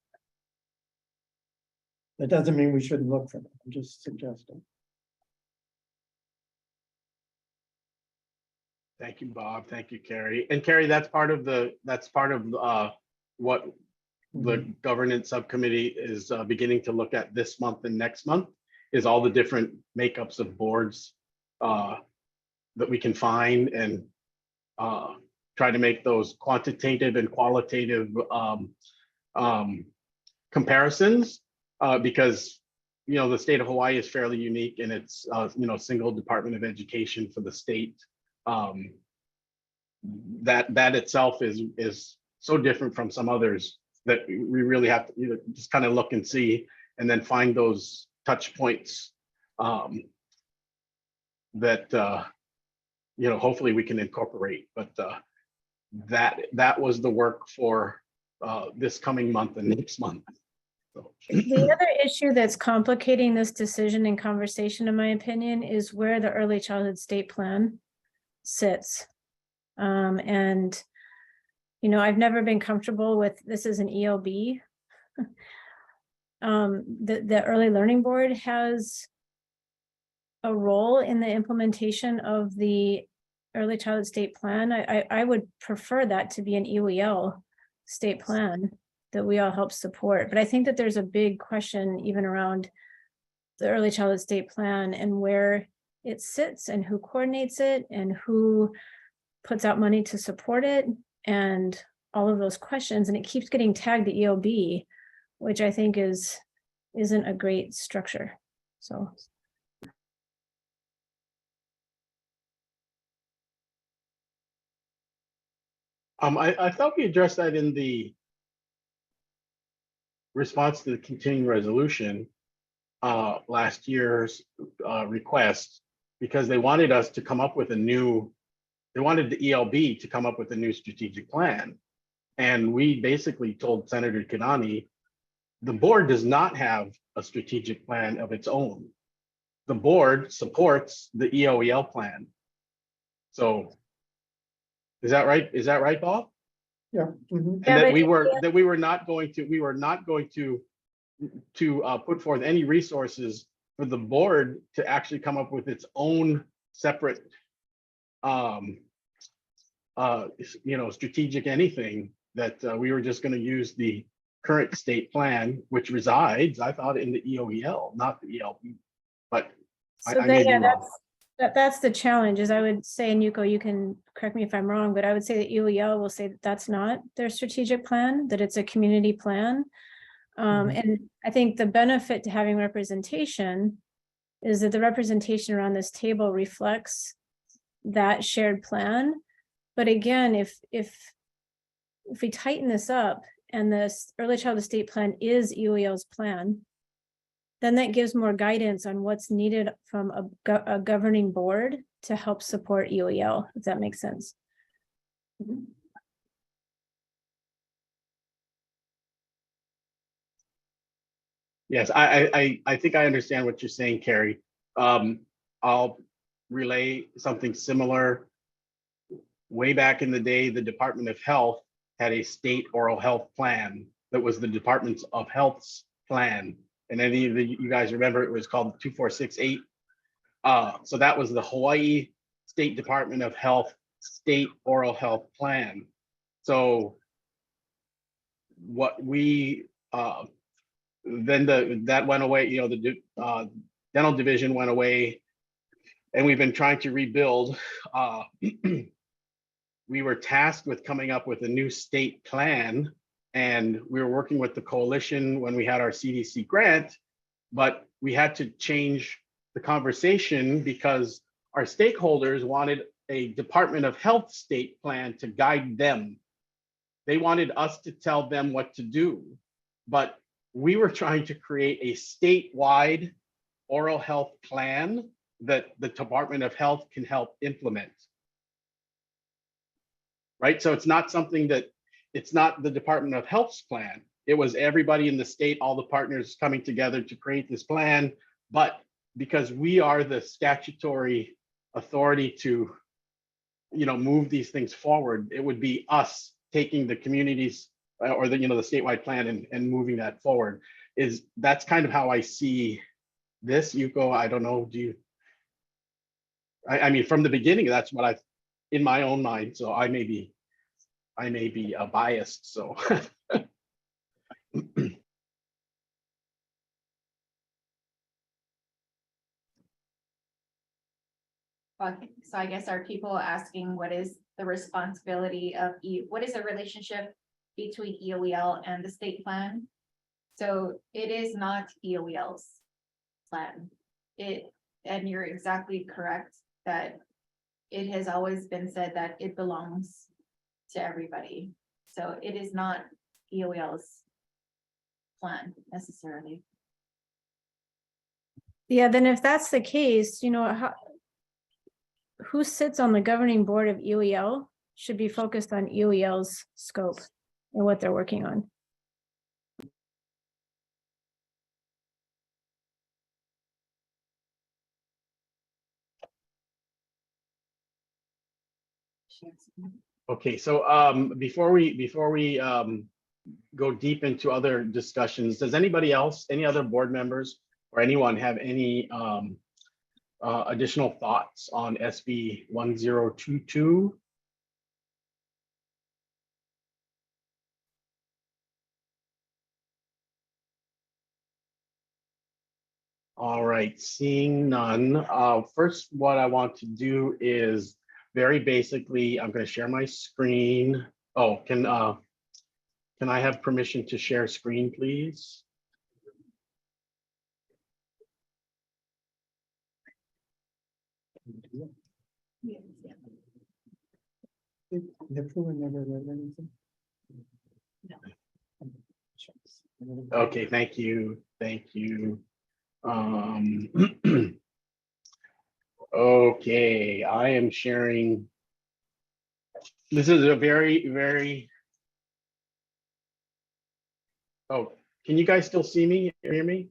That doesn't mean we shouldn't look for them. I'm just suggesting. Thank you, Bob. Thank you, Carrie. And Carrie, that's part of what the governance subcommittee is beginning to look at this month and next month, is all the different makeups of boards that we can find, and try to make those quantitative and qualitative comparisons, because the state of Hawaii is fairly unique, and it's single Department of Education for the state. That itself is so different from some others that we really have to just kind of look and see, and then find those touch points that hopefully we can incorporate. But that was the work for this coming month and next month. So. The other issue that's complicating this decision and conversation, in my opinion, is where the early childhood state plan sits. And I've never been comfortable with this as an ELB. The Early Learning Board has a role in the implementation of the Early Childhood State Plan. I would prefer that to be an EOEL state plan that we all help support. But I think that there's a big question even around the Early Childhood State Plan and where it sits and who coordinates it and who puts out money to support it and all of those questions. And it keeps getting tagged to ELB, which I think isn't a great structure. So. I thought we addressed that in the response to the continuing resolution, last year's request, because they wanted us to come up with they wanted the ELB to come up with a new strategic plan. And we basically told Senator Kidani, the board does not have a strategic plan of its own. The board supports the EOEL plan. So is that right? Is that right, Bob? Yeah. And that we were not going to put forth any resources for the board to actually come up with its own separate strategic anything, that we were just going to use the current state plan, which resides, I thought, in the EOEL, not the ELB. But I may be wrong. That's the challenge, is I would say, and Yuko, you can correct me if I'm wrong, but I would say that EOEL will say that that's not their strategic plan, that it's a community plan. And I think the benefit to having representation is that the representation around this table reflects that shared plan. But again, if we tighten this up and this Early Childhood State Plan is EOEL's plan, then that gives more guidance on what's needed from a governing board to help support EOEL, if that makes sense. Yes, I think I understand what you're saying, Carrie. I'll relay something similar. Way back in the day, the Department of Health had a state oral health plan that was the Department of Health's plan. And any of you guys remember, it was called 2468. So that was the Hawaii State Department of Health State Oral Health Plan. So what we then that went away. The dental division went away, and we've been trying to rebuild. We were tasked with coming up with a new state plan, and we were working with the coalition when we had our CDC grant, but we had to change the conversation because our stakeholders wanted a Department of Health state plan to guide them. They wanted us to tell them what to do, but we were trying to create a statewide oral health plan that the Department of Health can help implement. Right? So it's not it's not the Department of Health's plan. It was everybody in the state, all the partners coming together to create this plan. But because we are the statutory authority to, move these things forward, it would be us taking the communities or the statewide plan and moving that forward. That's kind of how I see this. Yuko, I don't know, I mean, from the beginning, that's what I've in my own mind. So I may be biased. So. So I guess are people asking what is the responsibility of what is the relationship between EOEL and the state plan? So it is not EOEL's plan. And you're exactly correct that it has always been said that it belongs to everybody. So it is not EOEL's plan necessarily. Yeah, then if that's the case, who sits on the governing board of EOEL should be focused on EOEL's scope and what they're working on. Okay, so before we go deep into other discussions, does anybody else, any other board members or anyone have any additional thoughts on SB 1022? All right, seeing none. First, what I want to do is very basically, I'm going to share my screen. Oh, can I have permission to share screen, please? The pool never read anything. Okay, thank you. Thank you. Okay, I am sharing. This is a very. Oh, can you guys still see me, hear me?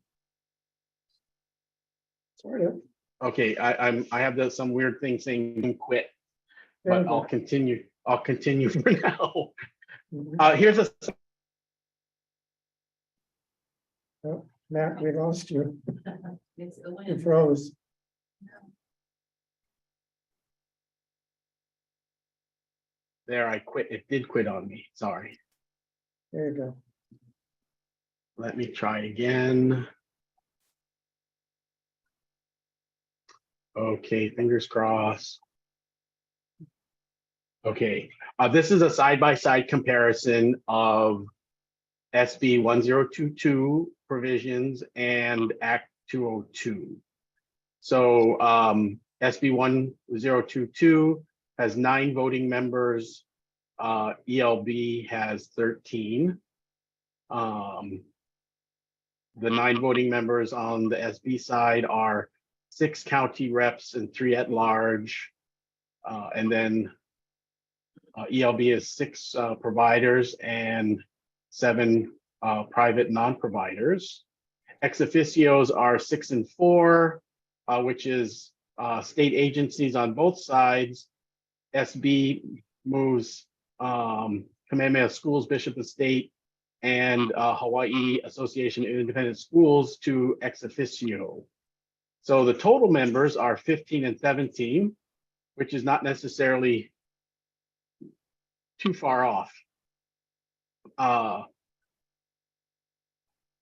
Sort of. Okay, I have some weird thing saying quit, There but you I'll go. continue. I'll continue for now. Mhm. Here's a. Oh, Matt, we lost you. You froze. There, I quit. It did quit on me. Sorry. There you go. Let me try again. Okay, fingers crossed. Okay, this is a side-by-side comparison of SB 1022 provisions and Act 202. So SB 1022 has 9 voting members. ELB has 13. The 9 voting members on the SB side are 6 county reps and 3 at large. And then ELB is 6 providers and 7 private non-providers. Ex officios are 6 and 4, which is state agencies on both sides. SB moves Kamehameha Schools, Bishop of State, and Hawaii Association of Independent Schools to ex officio. So the total members are 15 and 17, which is not necessarily too far off.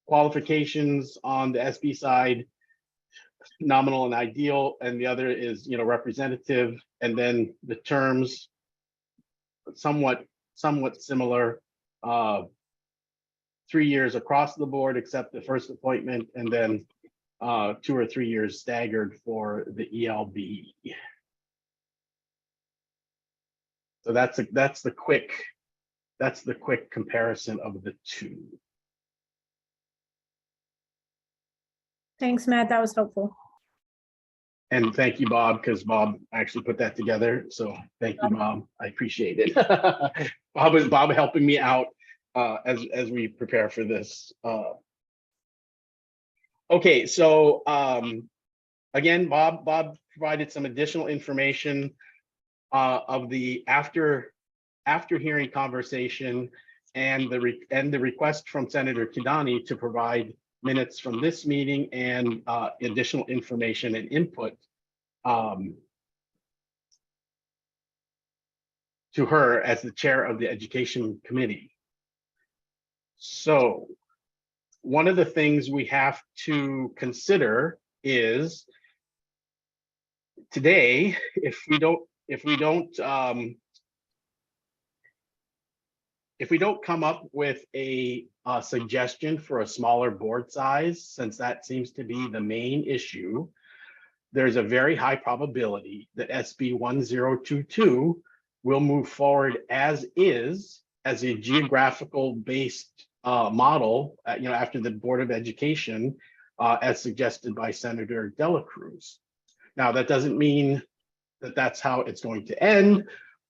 Qualifications on the SB side, nominal and ideal, and the other is, representative, and then the terms somewhat similar. 3 years across the board except the first appointment, and then 2 or 3 years staggered for the ELB. So that's the quick comparison of the two. Thanks, Matt. That was helpful. And thank you, Bob, because Bob actually put that together. So thank you, Bob. I appreciate it. Bob helping me out as we prepare for this. Okay, so again, Bob provided some additional information of the after hearing conversation and the request from Senator Kidani to provide minutes from this meeting and additional information and input to her as the chair of the Education Committee. So one of the things we have to consider is today, if we don't come up with a suggestion for a smaller board size, since that seems to be the main issue, there's a very high probability that SB 1022 will move forward as is, as a geographical based model, after the Board of Education, as suggested by Senator Dela Cruz. Now, that doesn't mean that that's how it's going to end,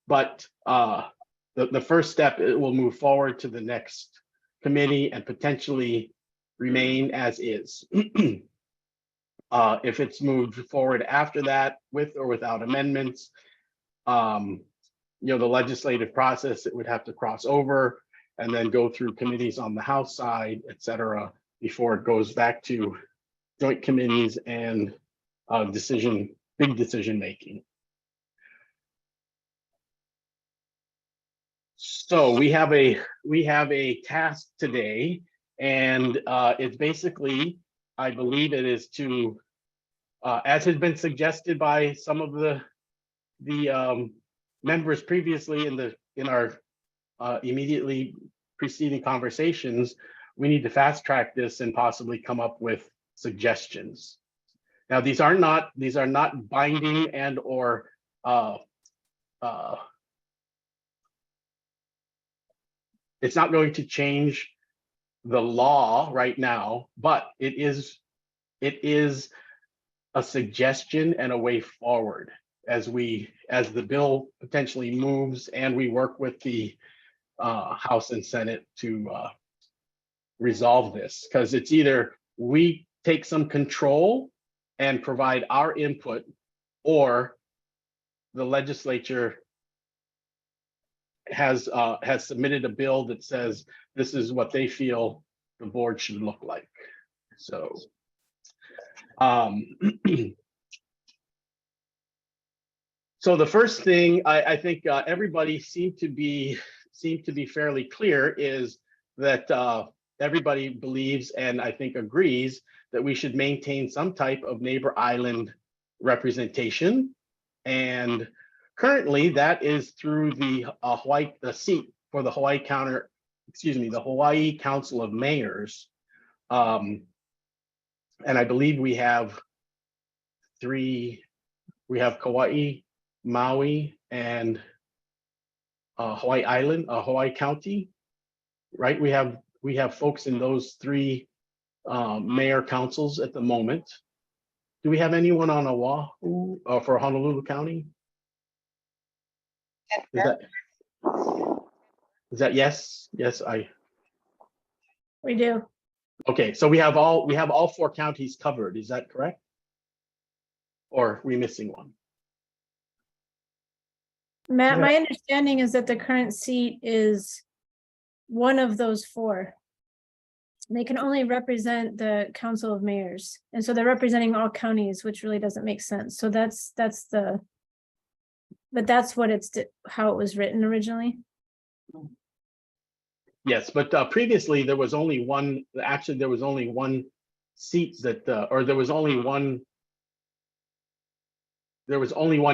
but the first step, it will move forward to the next committee and potentially remain as is. If it's moved forward after that, with or without amendments, the legislative process, it would have to cross over and then go through committees on the House side, et cetera, before it goes back to joint committees and big decision making. So we have a task today, and it's basically, I believe it is to, as has been suggested by some of the members previously in our immediately preceding conversations, we need to fast track this and possibly come up with suggestions. Now, these are not binding and or it's not going to change the law right now, but it is a suggestion and a way forward as the bill potentially moves and we work with the House and Senate to resolve this, because it's either we take some control and provide our input, or the legislature has submitted a bill that says this is what they feel the board should look like. So so the first thing I think everybody seemed to be fairly clear is that everybody believes, and I think agrees, that we should maintain some type of neighbor island representation. And currently that is through the seat for the Hawaii Council of Mayors. And I believe we have three, we have Kauai, Maui, and Hawaii Island, Hawaii County, right? We have folks in those three mayor councils at the moment. Do we have anyone on Oahu for Honolulu County? Is that yes? Yes, We do. okay, so we have all four counties covered, is that correct? Or are we missing one? Matt, my understanding is that the current seat is one of those four. They can only represent the Council of Mayors. And so they're representing all counties, which really doesn't make sense. So that's how it was written originally. Yes, but previously there was only one, actually there was only one seat that, or there was only one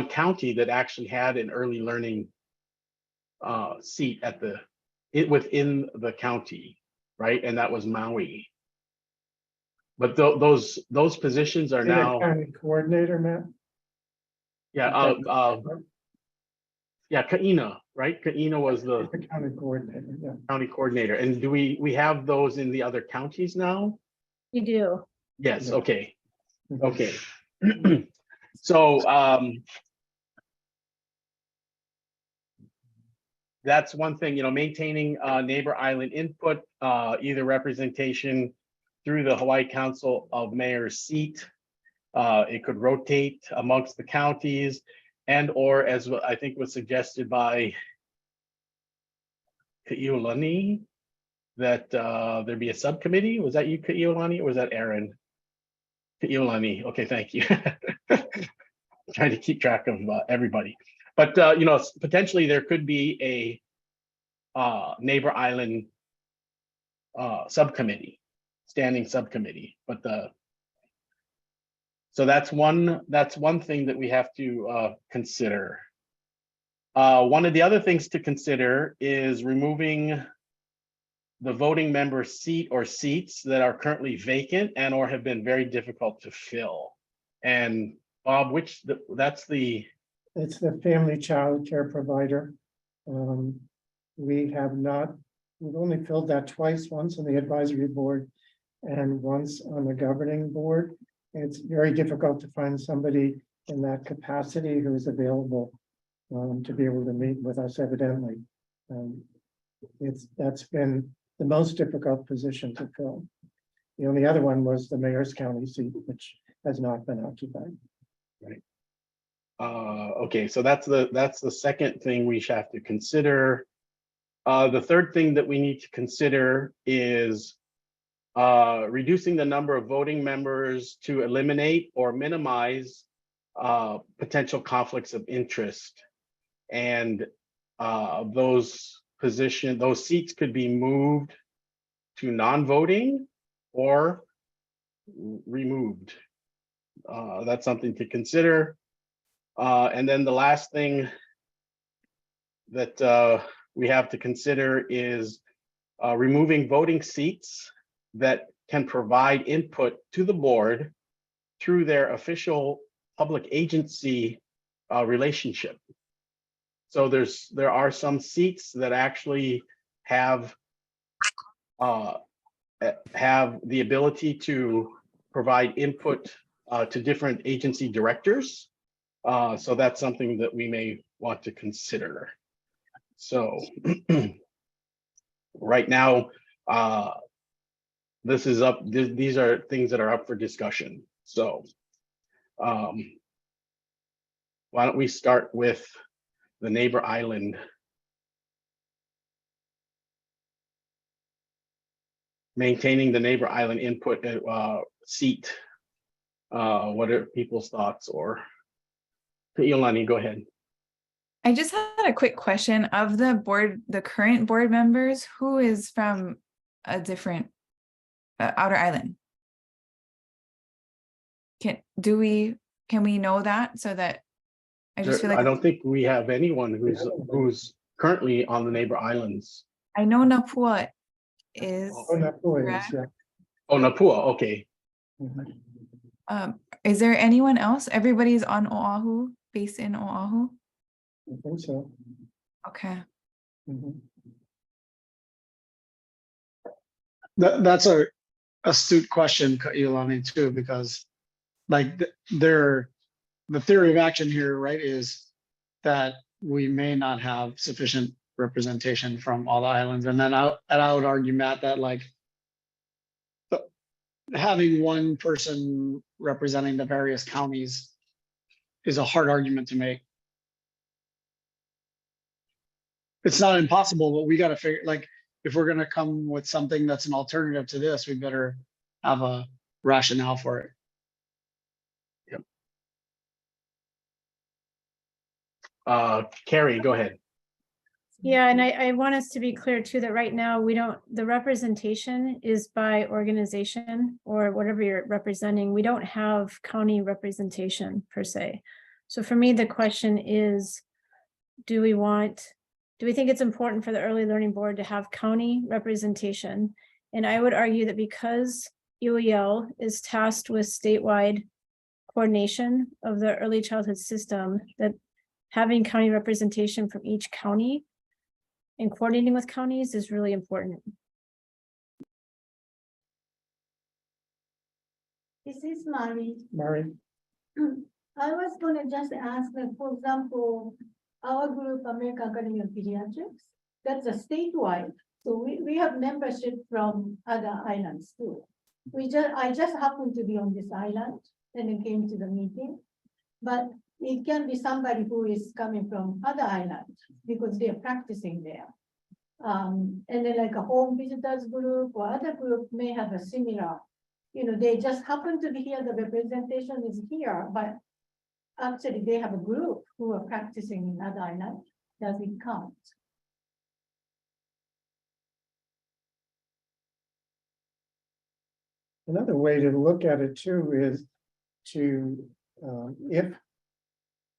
county that actually had an early learning seat within the county, right? And that was Maui. But those positions are now County coordinator, Matt? yeah, yeah, Kaina, right? Kaina was the county coordinator, yeah. county coordinator. And do we have those in the other counties now? You do. Yes, Yeah. okay. Okay. So that's one thing, maintaining neighbor island input, either representation through the Hawaii Council of Mayors seat. It could rotate amongst the counties, and or as I think was suggested by Ka'iolani, that there be a subcommittee. Was that you, Ka'iolani, or was that Aaron? Ka'iolani, okay, thank you. Trying to keep track of everybody. But potentially there could be a neighbor island subcommittee, standing subcommittee. But so that's one thing that we have to consider. One of the other things to consider is removing the voting member seat or seats that are currently vacant and or have been very difficult to fill. And Bob, it's the family child care provider. We've only filled that twice, once on the advisory board and once on the governing board. It's very difficult to find somebody in that capacity who's available to be able to meet with us, evidently. That's been the most difficult position to fill. The only other one was the mayor's county seat, which has not been occupied. Right. Okay, so that's the second thing we should have to consider. The third thing that we need to consider is reducing the number of voting members to eliminate or minimize potential conflicts of interest. And those seats could be moved to non-voting or removed. That's something to consider. And then the last thing that we have to consider is removing voting seats that can provide input to the board through their official public agency relationship. So there are some seats that actually have the ability to provide input to different agency directors. So that's something that we may want to consider. So right now, this is up. These are things that are up for discussion. So why don't we start with the neighbor island? Maintaining the neighbor island input seat. What are people's thoughts? Or Iolani, go ahead. I just had a quick question of the current board members, who is from a different outer island? Can we know that so that I just feel like I don't think we have anyone who's currently on the neighbor islands. I know Napua is. Oh, Napua is, yeah. Oh, Napua, okay. Is there anyone else? Everybody's on Oahu, based in Oahu? I think so. Okay. That's a astute question, Iolani, too, because like the theory of action here, right, is that we may not have sufficient representation from all the islands. And then I would argue, Matt, that like having one person representing the various counties is a hard argument to make. It's not impossible, but we got to figure, like, if we're going to come with something that's an alternative to this, we better have a rationale for it. Yep. Carrie, go ahead. Yeah, and I want us to be clear too, that right now the representation is by organization or whatever you're representing. We don't have county representation per se. So for me, the question is, do we think it's important for the early learning board to have county representation? And I would argue that because UEL is tasked with statewide coordination of the early childhood system, that having county representation from each county and coordinating with counties is really important. This is Mari. Mari. I was gonna just ask, like, for example, our group, American Academy of Pediatrics, that's a statewide. So we have membership from other islands too. I just happened to be on this island and then came to the meeting. But it can be somebody who is coming from other islands because they are practicing there. And then like a home visitors group or other group may have a similar, they just happen to be here, the representation is here, but actually they have a group who are practicing in other islands. Does it count? Another way to look at it too is to, if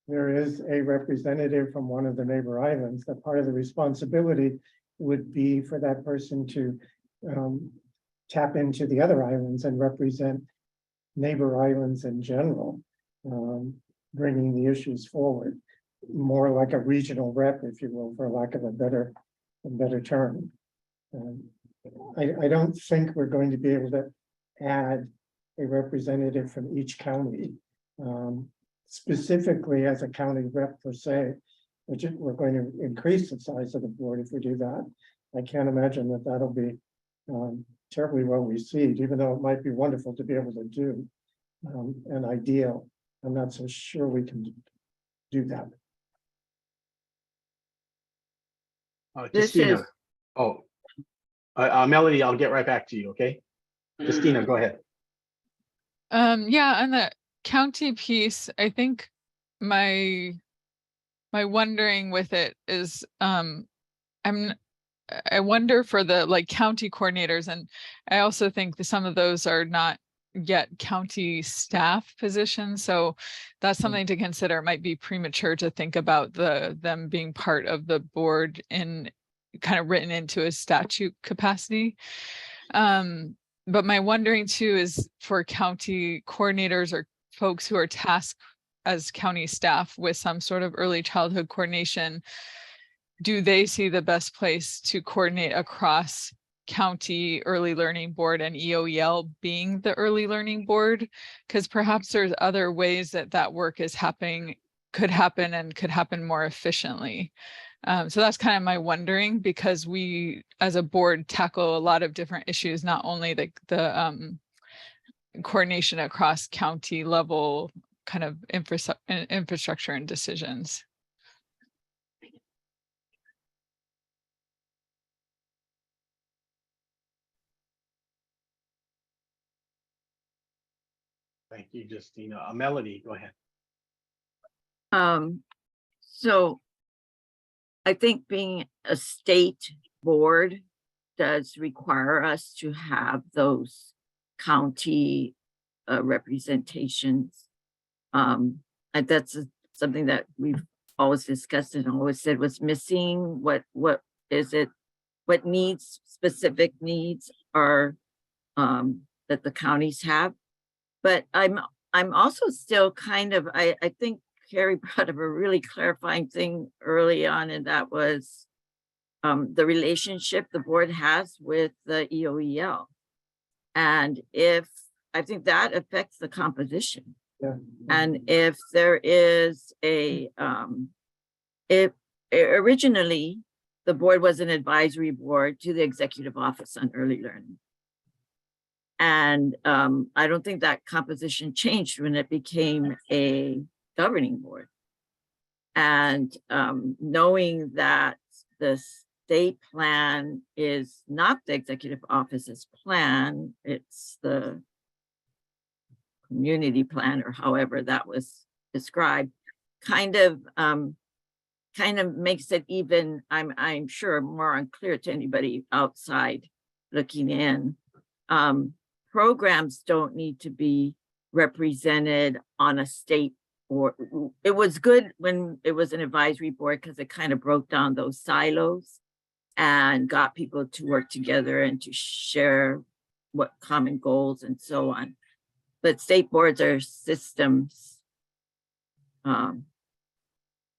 there is a representative from one of the neighbor islands, that part of the responsibility would be for that person to tap into the other islands and represent neighbor islands in general, bringing the issues forward, more like a regional rep, if you will, for lack of a better term. I don't think we're going to be able to add a representative from each county, specifically as a county rep per se, which we're going to increase the size of the board if we do that. I can't imagine that that'll be terribly well received, even though it might be wonderful to be able to do and ideal. I'm not so sure we can do that. This Justina. is- Oh, Melody, I'll get right back to you, okay? Justina, go ahead. Yeah, on the county piece, I think my wondering with it is, I wonder for the like county coordinators, and I also think that some of those are not yet county staff positions. So that's something to consider. It might be premature to think about them being part of the board in kind of written into a statute capacity. But my wondering too is for county coordinators or folks who are tasked as county staff with some sort of early childhood coordination, do they see the best place to coordinate across county early learning board and EOEL being the early learning board? Because perhaps there's other ways that work is happening, could happen more efficiently. So that's kind of my wondering, because we as a board tackle a lot of different issues, not only the coordination across county level kind of infrastructure and decisions. Thank you, Justina. Melody, go ahead. So I think being a state board does require us to have those county representations. And that's something that we've always discussed and always said was missing. What is it? What needs, specific needs are that the counties have? But I'm also still kind of, I think Carrie brought up a really clarifying thing early on, and that was the relationship the board has with the EOEL. And if, I think that affects the composition. Yeah. And if there is if originally the board was an advisory board to the Executive Office on Early Learning. And I don't think that composition changed when it became a governing board. And knowing that the state plan is not the Executive Office's plan, it's the community plan, or however that was described, kind of makes it even, I'm sure, more unclear to anybody outside looking in. Programs don't need to be represented on a state board. It was good when it was an advisory board because it kind of broke down those silos and got people to work together and to share what common goals and so on. But state boards are systems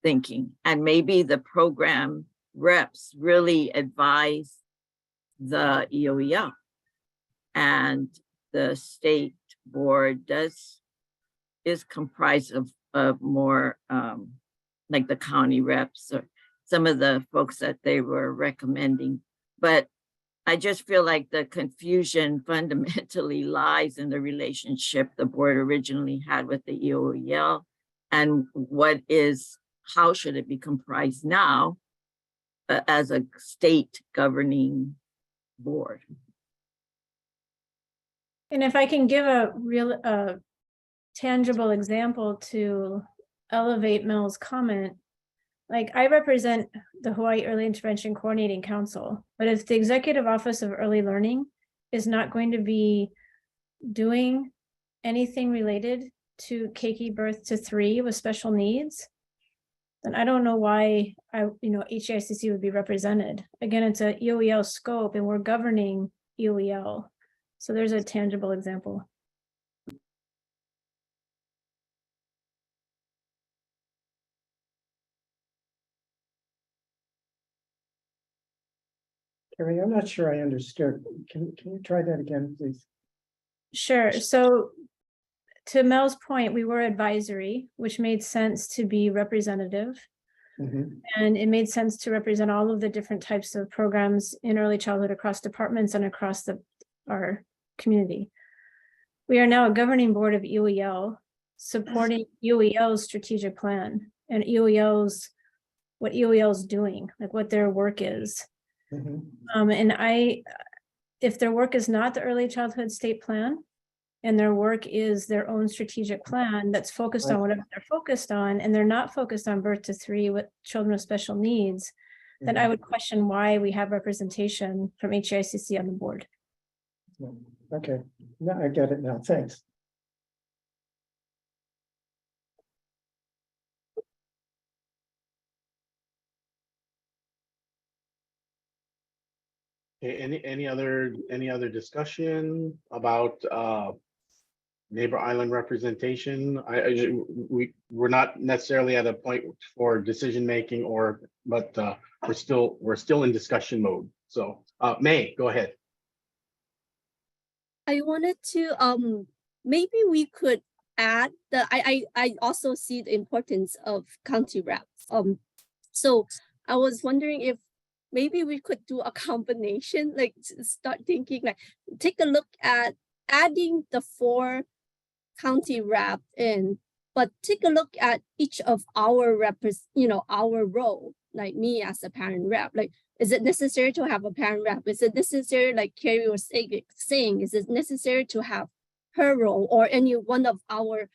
thinking, and maybe the program reps really advise the EOEL, and the state board is comprised of more like the county reps or some of the folks that they were recommending. But I just feel like the confusion fundamentally lies in the relationship the board originally had with the EOEL, and how should it be comprised now as a state governing board. And if I can give a real tangible example to elevate Mel's comment, like I represent the Hawaii Early Intervention Coordinating Council, but if the Executive Office of Early Learning is not going to be doing anything related to keiki birth to 3 with special needs, then I don't know why HEICC would be represented. Again, it's a EOEL scope and we're governing EOEL. So there's a tangible example. Carrie, I'm not sure I understood. Can you try that again, please? Sure. So to Mel's point, we were advisory, which made sense to be representative. Mm-hmm. And it made sense to represent all of the different types of programs in early childhood across departments and across our community. We are now a governing board of EOEL supporting EOEL's strategic plan. and what EOEL's doing, like what their work is. Mhm. And if their work is not the early childhood state plan, and their work is their own strategic plan that's focused on Right. whatever they're focused on, and they're not focused on birth to 3 with children with special needs, then I would question why we have representation from HICC on the board. Okay, no, I get it now, thanks. Okay, any other discussion about neighbor island representation? We're not necessarily at a point for decision making but we're still in discussion mode. So May, go ahead. I wanted to maybe we could add I also see the importance of county reps. So I was wondering if maybe we could do a combination, like start thinking, like take a look at adding the 4 county rep in, but take a look at each of our our role, like me as a parent rep. Like, is it necessary to have a parent rep? Is it necessary, like Carrie was saying, is it necessary to have her role or any one of our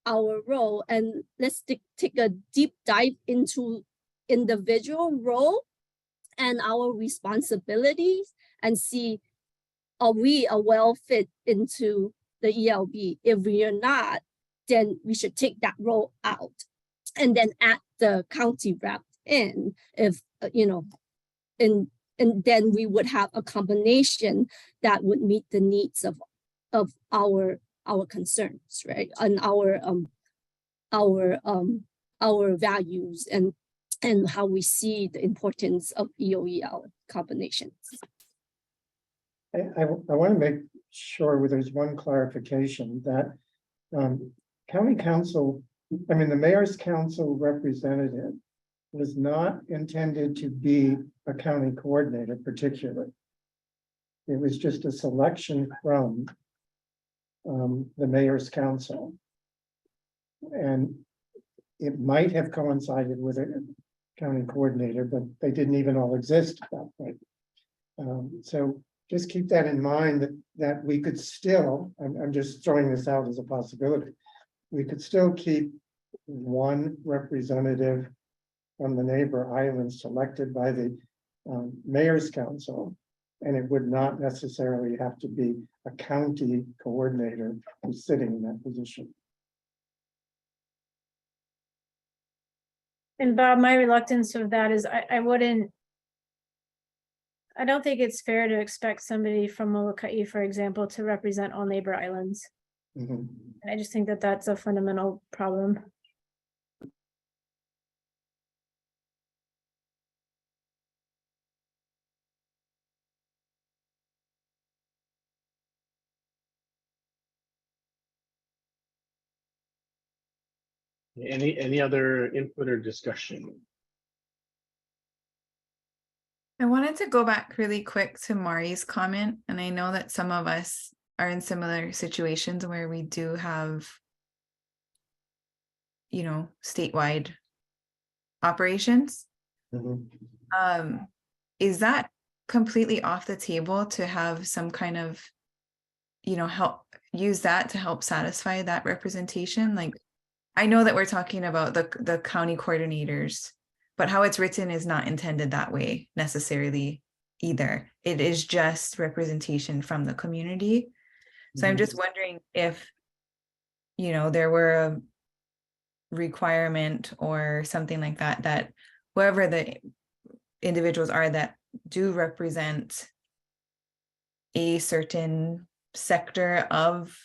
role? And let's take a deep dive into individual role and our responsibilities and see, are we a well fit into the ELB? If we are not, then we should take that role out and then add the county rep in, if and then we would have a combination that would meet the needs of our concerns, right? And our values and how we see the importance of EOEL combinations. I want to make sure there's one clarification that county council, the mayor's council representative was not intended to be a county coordinator particularly. It was just a selection from the mayor's council. And it might have coincided with a county coordinator, but they didn't even all exist at that point. So just keep that in mind that we could still, I'm just throwing this out as a possibility, we could still keep one representative from the neighbor islands selected by the mayor's council, and it would not necessarily have to be a county coordinator who's sitting in that position. And Bob, my reluctance of that is I don't think it's fair to expect somebody from Molokai, for example, to represent all neighbor islands. Mhm. And I just think that that's a fundamental problem. Any other input or discussion? I wanted to go back really quick to Mari's comment, and I know that some of us are in similar situations where we do have, statewide operations. Mhm. Is that completely off the table to have some kind of, help use that to help satisfy that representation? Like, I know that we're talking about the county coordinators, but how it's written is not intended that way necessarily either. It is just representation from the community. So I'm just wondering if, there were a requirement or something like that, that whoever the individuals are that do represent a certain sector of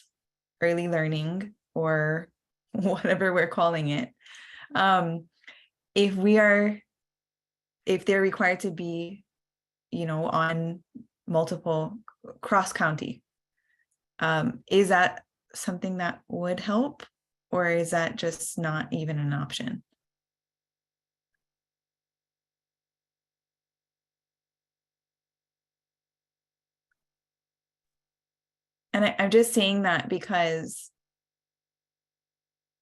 early learning or whatever we're calling it, if they're required to be, on multiple cross-county, is that something that would help, or is that just not even an option? And I'm just saying that because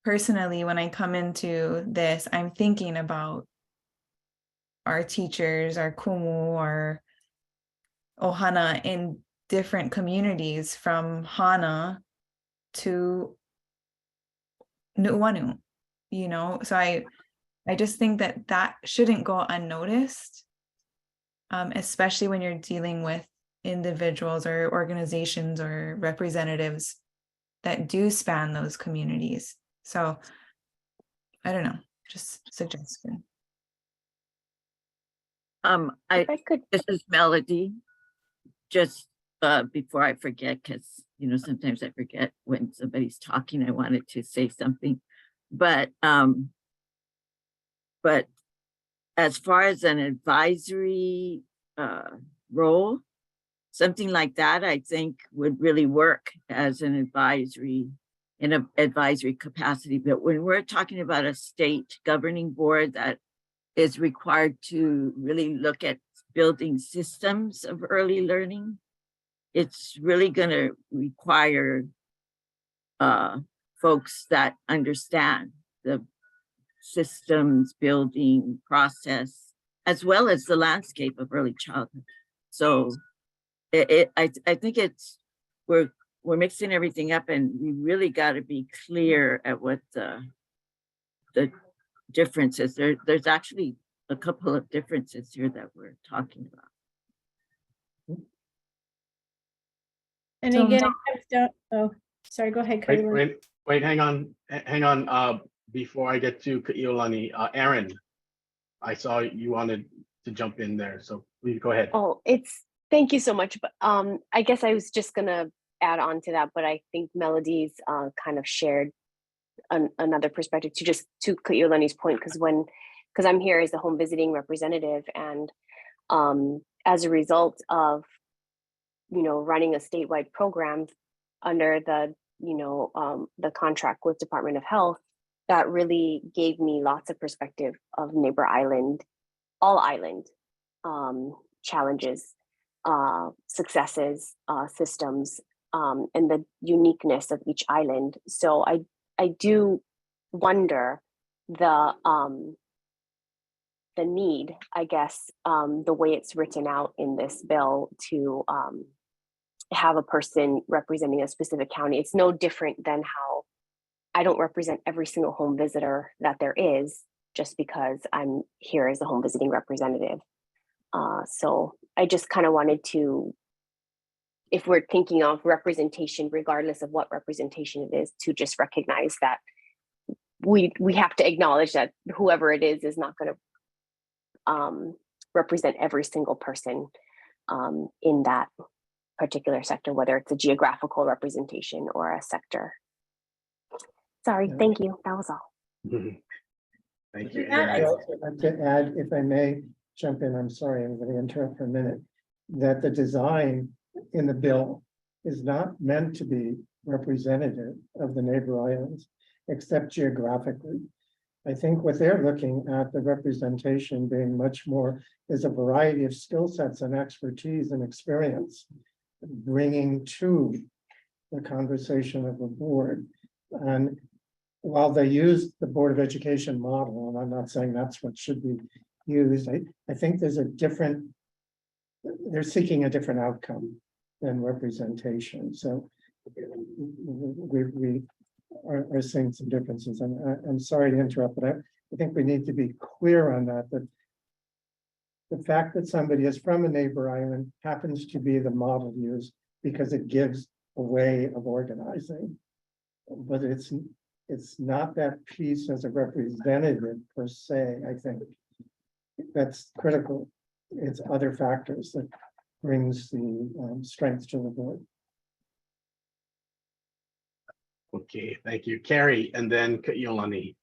personally, when I come into this, I'm thinking about our teachers, our kumu, our ohana in different communities from Hana to Nu'uanu, you know? So I just think that that shouldn't go unnoticed, especially when you're dealing with individuals or organizations or representatives that do span those communities. So I don't know, just suggestion. If I could, This is Melody. Just before I forget, because you know sometimes I forget when somebody's talking. I wanted to say something, but as far as an advisory role, something like that, I think would really work as an advisory in an advisory capacity. But when we're talking about a state governing board that is required to really look at building systems of early learning, it's really going to require folks that understand the systems building process, as well as the landscape of early childhood. So I think it's, we're mixing everything up, and we really got to be clear at what the differences. There's actually a couple of differences here that we're talking about. And So again, it comes down, oh, sorry, go ahead, Kailani. Wait, hang on. Before I get to Iolani, Aaron, I saw you wanted to jump in there, so please go ahead. oh, thank you so much. But I guess I was just gonna add on to that, but I think Melody's kind of shared another perspective to Iolani's point, because I'm here as the home visiting representative, and as a result of running a statewide program under the the contract with Department of Health, that really gave me lots of perspective of neighbor island, all island challenges, successes, systems, and the uniqueness of each island. So I do wonder the need, I guess, the way it's written out in this bill to have a person representing a specific county. It's no different than how I don't represent every single home visitor that there is just because I'm here as a home visiting representative. So I just kind of wanted to, if we're thinking of representation, regardless of what representation it is, to just recognize that we have to acknowledge that whoever it is not going to represent every single person in that particular sector, whether it's a geographical representation or a sector. Sorry, Yeah. thank you. That was all. Thank you. I'd also like to add, if I may jump in, I'm sorry, I'm going to interrupt for a minute, that the design in the bill is not meant to be representative of the neighbor islands, except geographically. I think what they're looking at, the representation being much more is a variety of skill sets and expertise and experience bringing to the conversation of the board. And while they use the Board of Education model, and I'm not saying that's what should be used, I think there's a different, they're seeking a different outcome than representation. So we are seeing some differences. And I'm sorry to interrupt, but I think we need to be clear on that, that the fact that somebody is from a neighbor island happens to be the model used because it gives a way of organizing. But it's not that piece as a representative per se. I think that's critical. It's other factors that brings the strength to the board. Okay, thank you, Carrie, and then Iolani.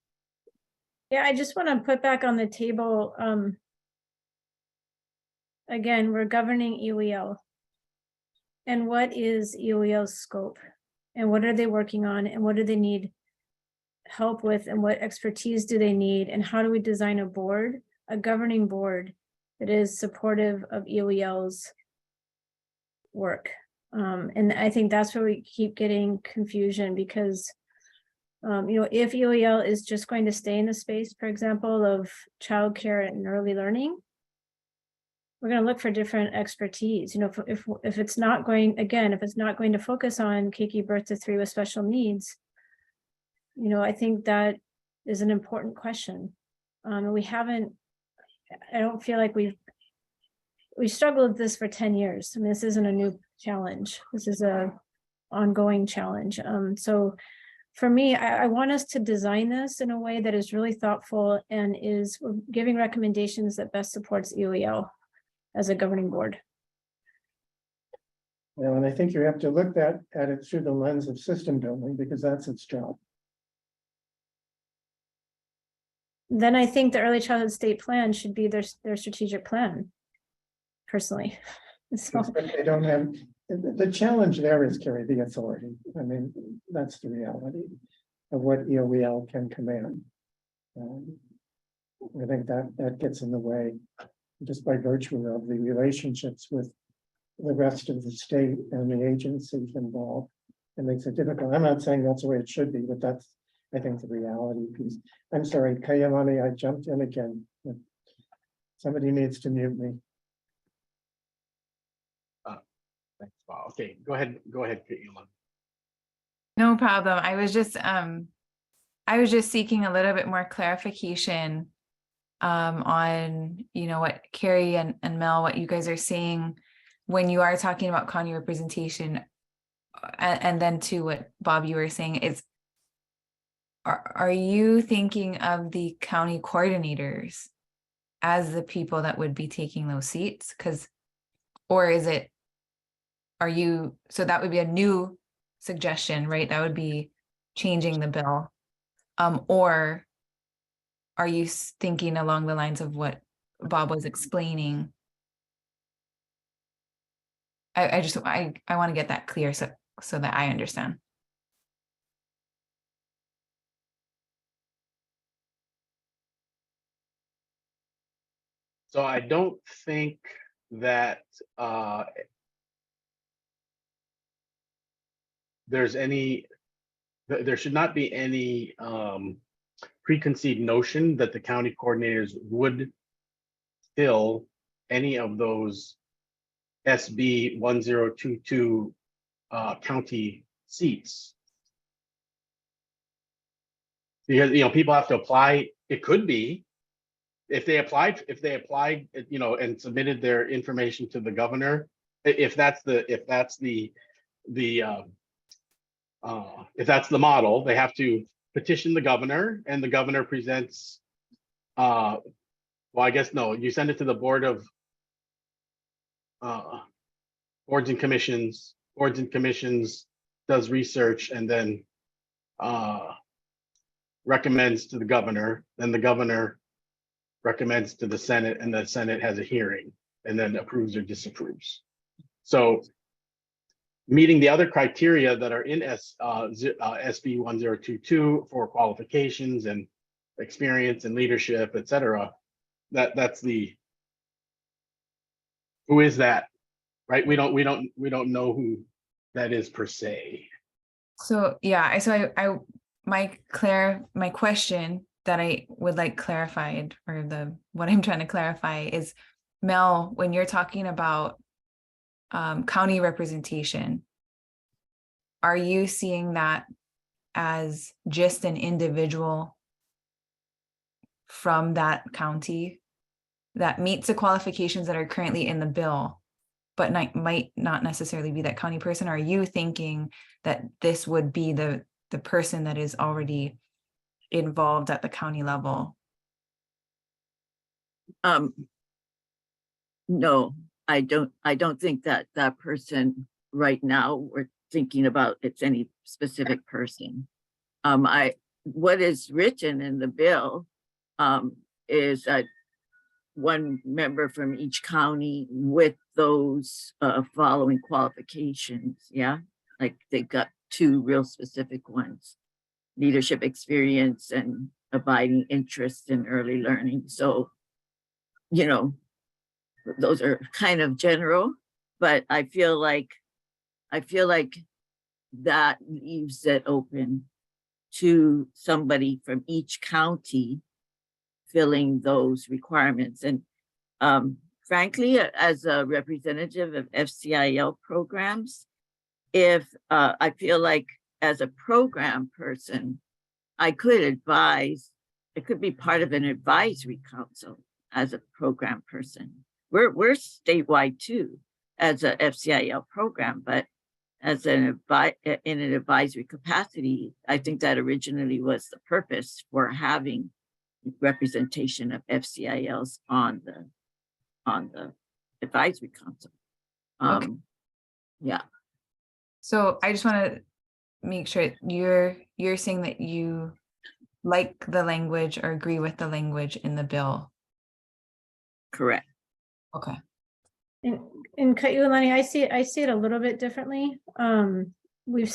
Yeah, I just want to put back on the table, again, we're governing EOEL. And what is EOEL's scope? And what are they working on? And what do they need help with? And what expertise do they need? And how do we design a board, a governing board that is supportive of EOEL's work? And I think that's where we keep getting confusion, because If EOEL is just going to stay in the space, for example, of childcare and early learning, we're going to look for different expertise. If it's not going, again, if it's not going to focus on Keiki birth to 3 with special needs, I think that is an important question. We haven't, I don't feel like we struggled with this for 10 years. I mean, this isn't a new challenge. This is a ongoing challenge. So for me, I want us to design this in a way that is really thoughtful and is giving recommendations that best supports EOEL as a governing board. Well, and I think you have to look at it through the lens of system building, because that's its job. Then I think the early childhood state plan should be their strategic plan, personally. So But they don't have, the challenge there is, Carrie, the authority. I mean, that's the reality of what EOEL can command. I think that gets in the way, just by virtue of the relationships with the rest of the state and the agencies involved. It makes it difficult. I'm not saying that's the way it should be, but that's, I think, the reality piece. I'm sorry, Kayamani, I jumped in again. Somebody needs to mute me. Thanks. Wow. Okay, go ahead, Kayla. No problem. I was just seeking a little bit more clarification on, what Carrie and Mel, what you guys are saying when you are talking about county representation, and then to what Bob, you were saying is, are you thinking of the county coordinators as the people that would be taking those seats? So that would be a new suggestion, right? That would be changing the bill. Or are you thinking along the lines of what Bob was explaining? I want to get that clear so that I understand. So I don't think that there should not be any preconceived notion that the county coordinators would fill any of those SB 1022 county seats. Because people have to apply. It could be if they applied, and submitted their information to the governor. If that's the model, they have to petition the governor, and the governor presents. Well, I guess no. You send it to the board of boards and commissions. Boards and commissions does research and then recommends to the governor. Then the governor recommends to the Senate, and the Senate has a hearing and then approves or disapproves. So meeting the other criteria that are in SB 1022 for qualifications and experience and leadership, et cetera, that's the, who is that, right? We don't know who that is per se. So yeah, my question that I would like clarified, or what I'm trying to clarify is, Mel, when you're talking about county representation, are you seeing that as just an individual from that county that meets the qualifications that are currently in the bill, but might not necessarily be that county person? Or are you thinking that this would be the person that is already involved at the county level? No, I don't think that person right now we're thinking about it's any specific person. What is written in the bill is that one member from each county with those following qualifications. Yeah, like they got two real specific ones: leadership experience and abiding interest in early learning. So, those are kind of general, but I feel like that leaves it open to somebody from each county filling those requirements. And frankly, as a representative of FCIL programs, if I feel like as a program person, I could advise, it could be part of an advisory council as a program person. We're statewide too, as a FCIL program, but as in an advisory capacity, I think that originally was the purpose for having representation of FCILs on the advisory council. Okay. Yeah. So I just want to make sure you're saying that you like the language or agree with the language in the bill. Correct. Okay. In Kaiulani, I see it a little bit differently. We've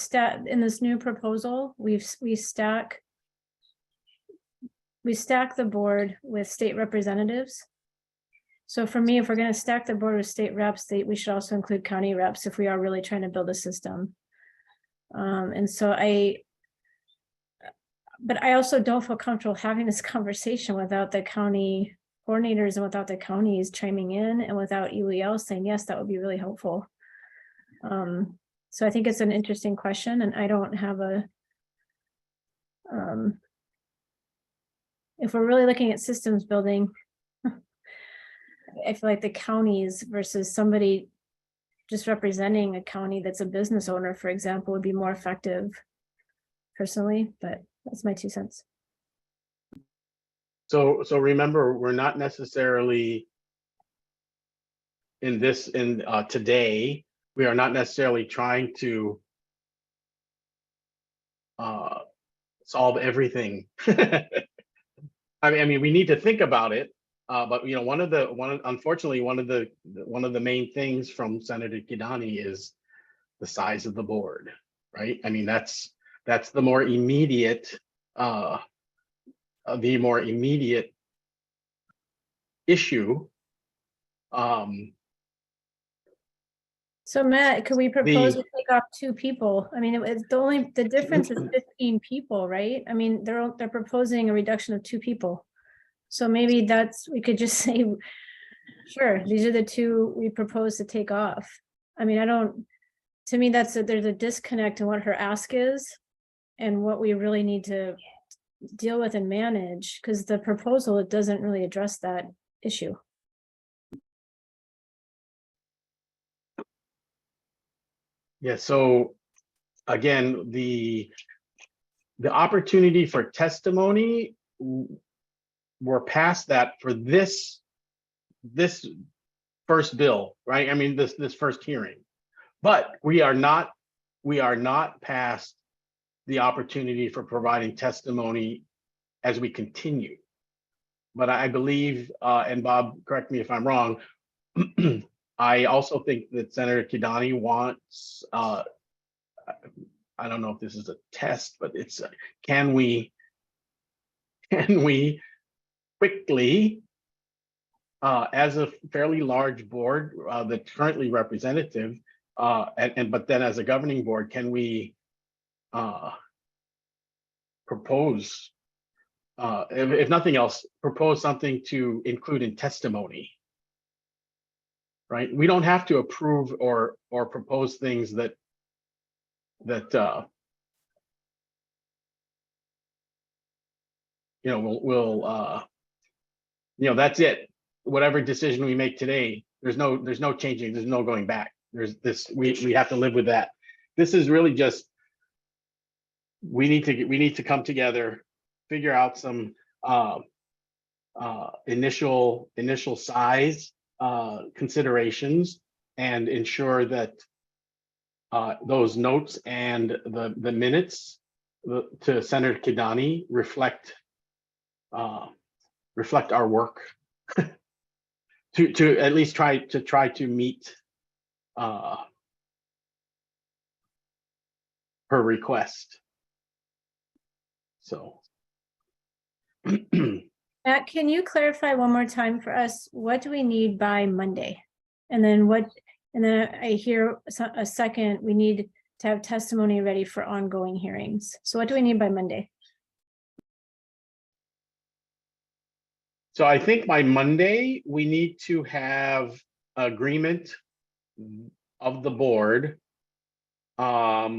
in this new proposal, we stack the board with state representatives. So for me, if we're going to stack the board with state reps, we should also include county reps if we are really trying to build a system. And so but I also don't feel comfortable having this conversation without the county coordinators and without the counties chiming in and without ELL saying, yes, that would be really helpful. So I think it's an interesting question, and I don't have if we're really looking at systems building, I feel like the counties versus somebody just representing a county that's a business owner, for example, would be more effective personally, but that's my 2 cents. So remember, we're not necessarily today, we are not necessarily trying to solve everything. I mean, we need to think about it, but unfortunately, one of the main things from Senator Kidani is the size of the board, right? I mean, that's the more immediate issue. So Matt, could we propose to take off 2 people? I mean, it's the difference is 15 people, right? I mean, they're proposing a reduction of 2 people. So maybe we could just say, sure, these are the 2 we propose to take off. I mean, to me, there's a disconnect in what her ask is and what we really need to deal with and manage, because the proposal, it doesn't really address that issue. Yeah, so again, the opportunity for testimony, we're past that for this first bill, right? I mean, this first hearing, but we are not past the opportunity for providing testimony as we continue. But I believe, and Bob, correct me if I'm wrong, I also think that Senator Kidani wants, I don't know if this is a test, but it's, can we quickly, as a fairly large board that's currently representative, but then as a governing board, can we propose, if nothing else, propose something to include in testimony? Right, we don't have to approve or propose things that will that's it. Whatever decision we make today, there's no changing, there's no going back. There's this, we have to live with that. This is really just, we need to come together, figure out some initial size considerations, and ensure that those notes and the minutes to Senator Kidani reflect our work to at least try to meet her request. So Matt, can you clarify one more time for us? What do we need by Monday? And then I hear a second, we need to have testimony ready for ongoing hearings. So what do we need by Monday? So I think by Monday, we need to have agreement of the board. At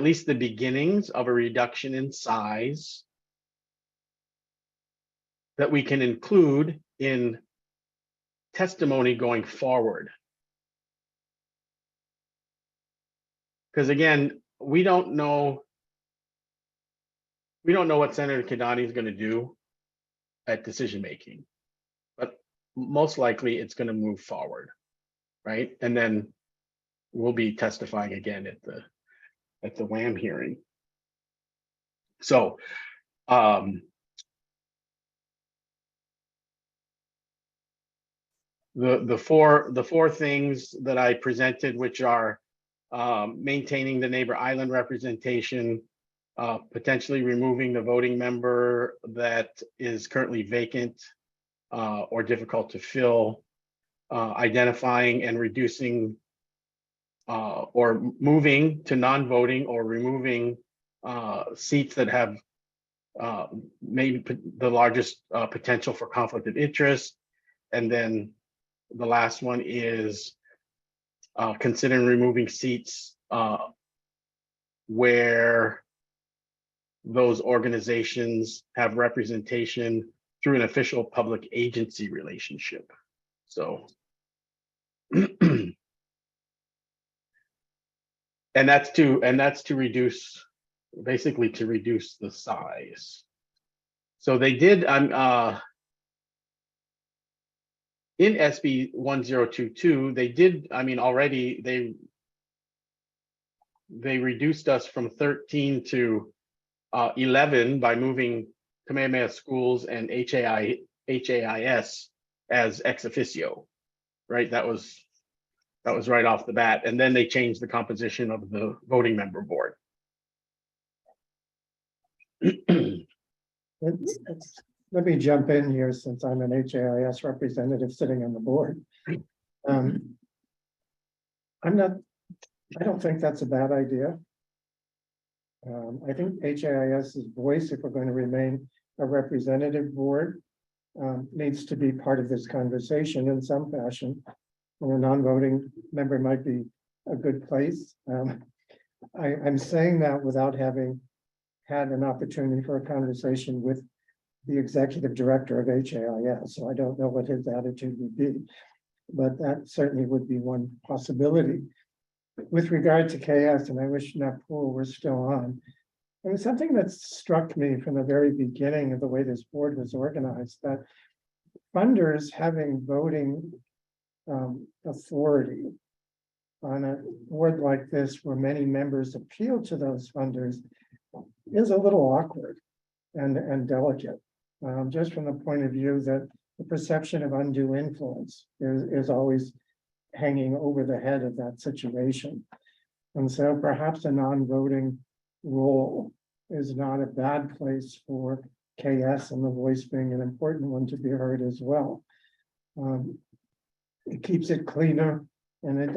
least the beginnings of a reduction in size that we can include in testimony going forward. Because again, we don't know what Senator Kidani is going to do at decision making, but most likely it's going to move forward, right? And then we'll be testifying again at the WAM hearing. So the four things that I presented, which are maintaining the neighbor island representation, potentially removing the voting member that is currently vacant or difficult to fill, identifying and reducing or moving to non-voting or removing seats that have maybe the largest potential for conflict of interest. And then the last one is considering removing seats where those organizations have representation through an official public agency relationship. So, and that's to reduce, basically to reduce the size. So they did in SB 1022, they did, I mean, already they reduced us from 13 to 11 by moving Kamehameha Schools and HAIS as ex officio, right? That was right off the bat. And then they changed the composition of the voting member board. Let me jump in here since I'm an HAIS representative sitting on the board. I don't think that's a bad idea. I think HAIS's voice, if we're going to remain a representative board, needs to be part of this conversation in some fashion. And a non-voting member might be a good place. I'm saying that without having had an opportunity for a conversation with the executive director of HAIS, so I don't know what his attitude would be, but that certainly would be one possibility. With regard to KS, and I wish Napul were still on, and something that struck me from the very beginning of the way this board was organized, that funders having voting authority on a board like this, where many members appeal to those funders, is a little awkward and delicate. Just from the point of view that the perception of undue influence is always hanging over the head of that situation. And so perhaps a non-voting role is not a bad place for KS, and the voice being an important one to be heard as well. It keeps it cleaner, and it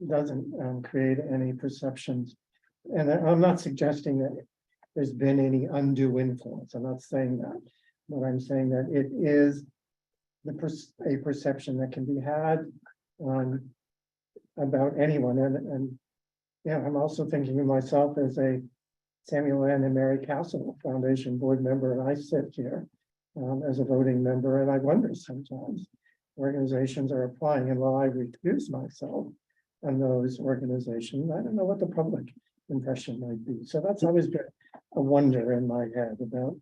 doesn't create any perceptions. And I'm not suggesting that there's been any undue influence. I'm not saying that. But I'm saying that it is a perception that can be had about anyone. And yeah, I'm also thinking of myself as a Samuel Ann and Mary Castle Foundation board member, and I sit here as a voting member, and I wonder sometimes organizations are applying, and while I recuse myself on those organizations, I don't know what the public impression might be. So that's always been a wonder in my head about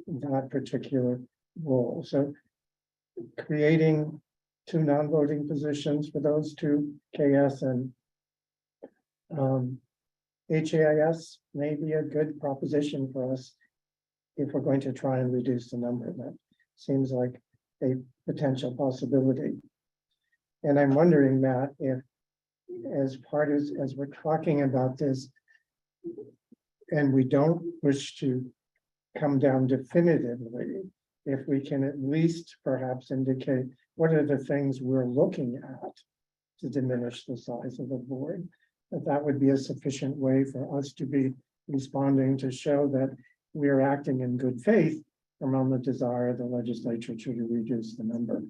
that particular role. So creating two non-voting positions for those two, KS and HAIS, may be a good proposition for us if we're going to try and reduce the number. That seems like a potential possibility. And I'm wondering, Matt, if as we're talking about this, and we don't wish to come down definitively, if we can at least perhaps indicate what are the things we're looking at to diminish the size of the board. That would be a sufficient way for us to be responding to show that we are acting in good faith around the desire of the legislature to reduce the number.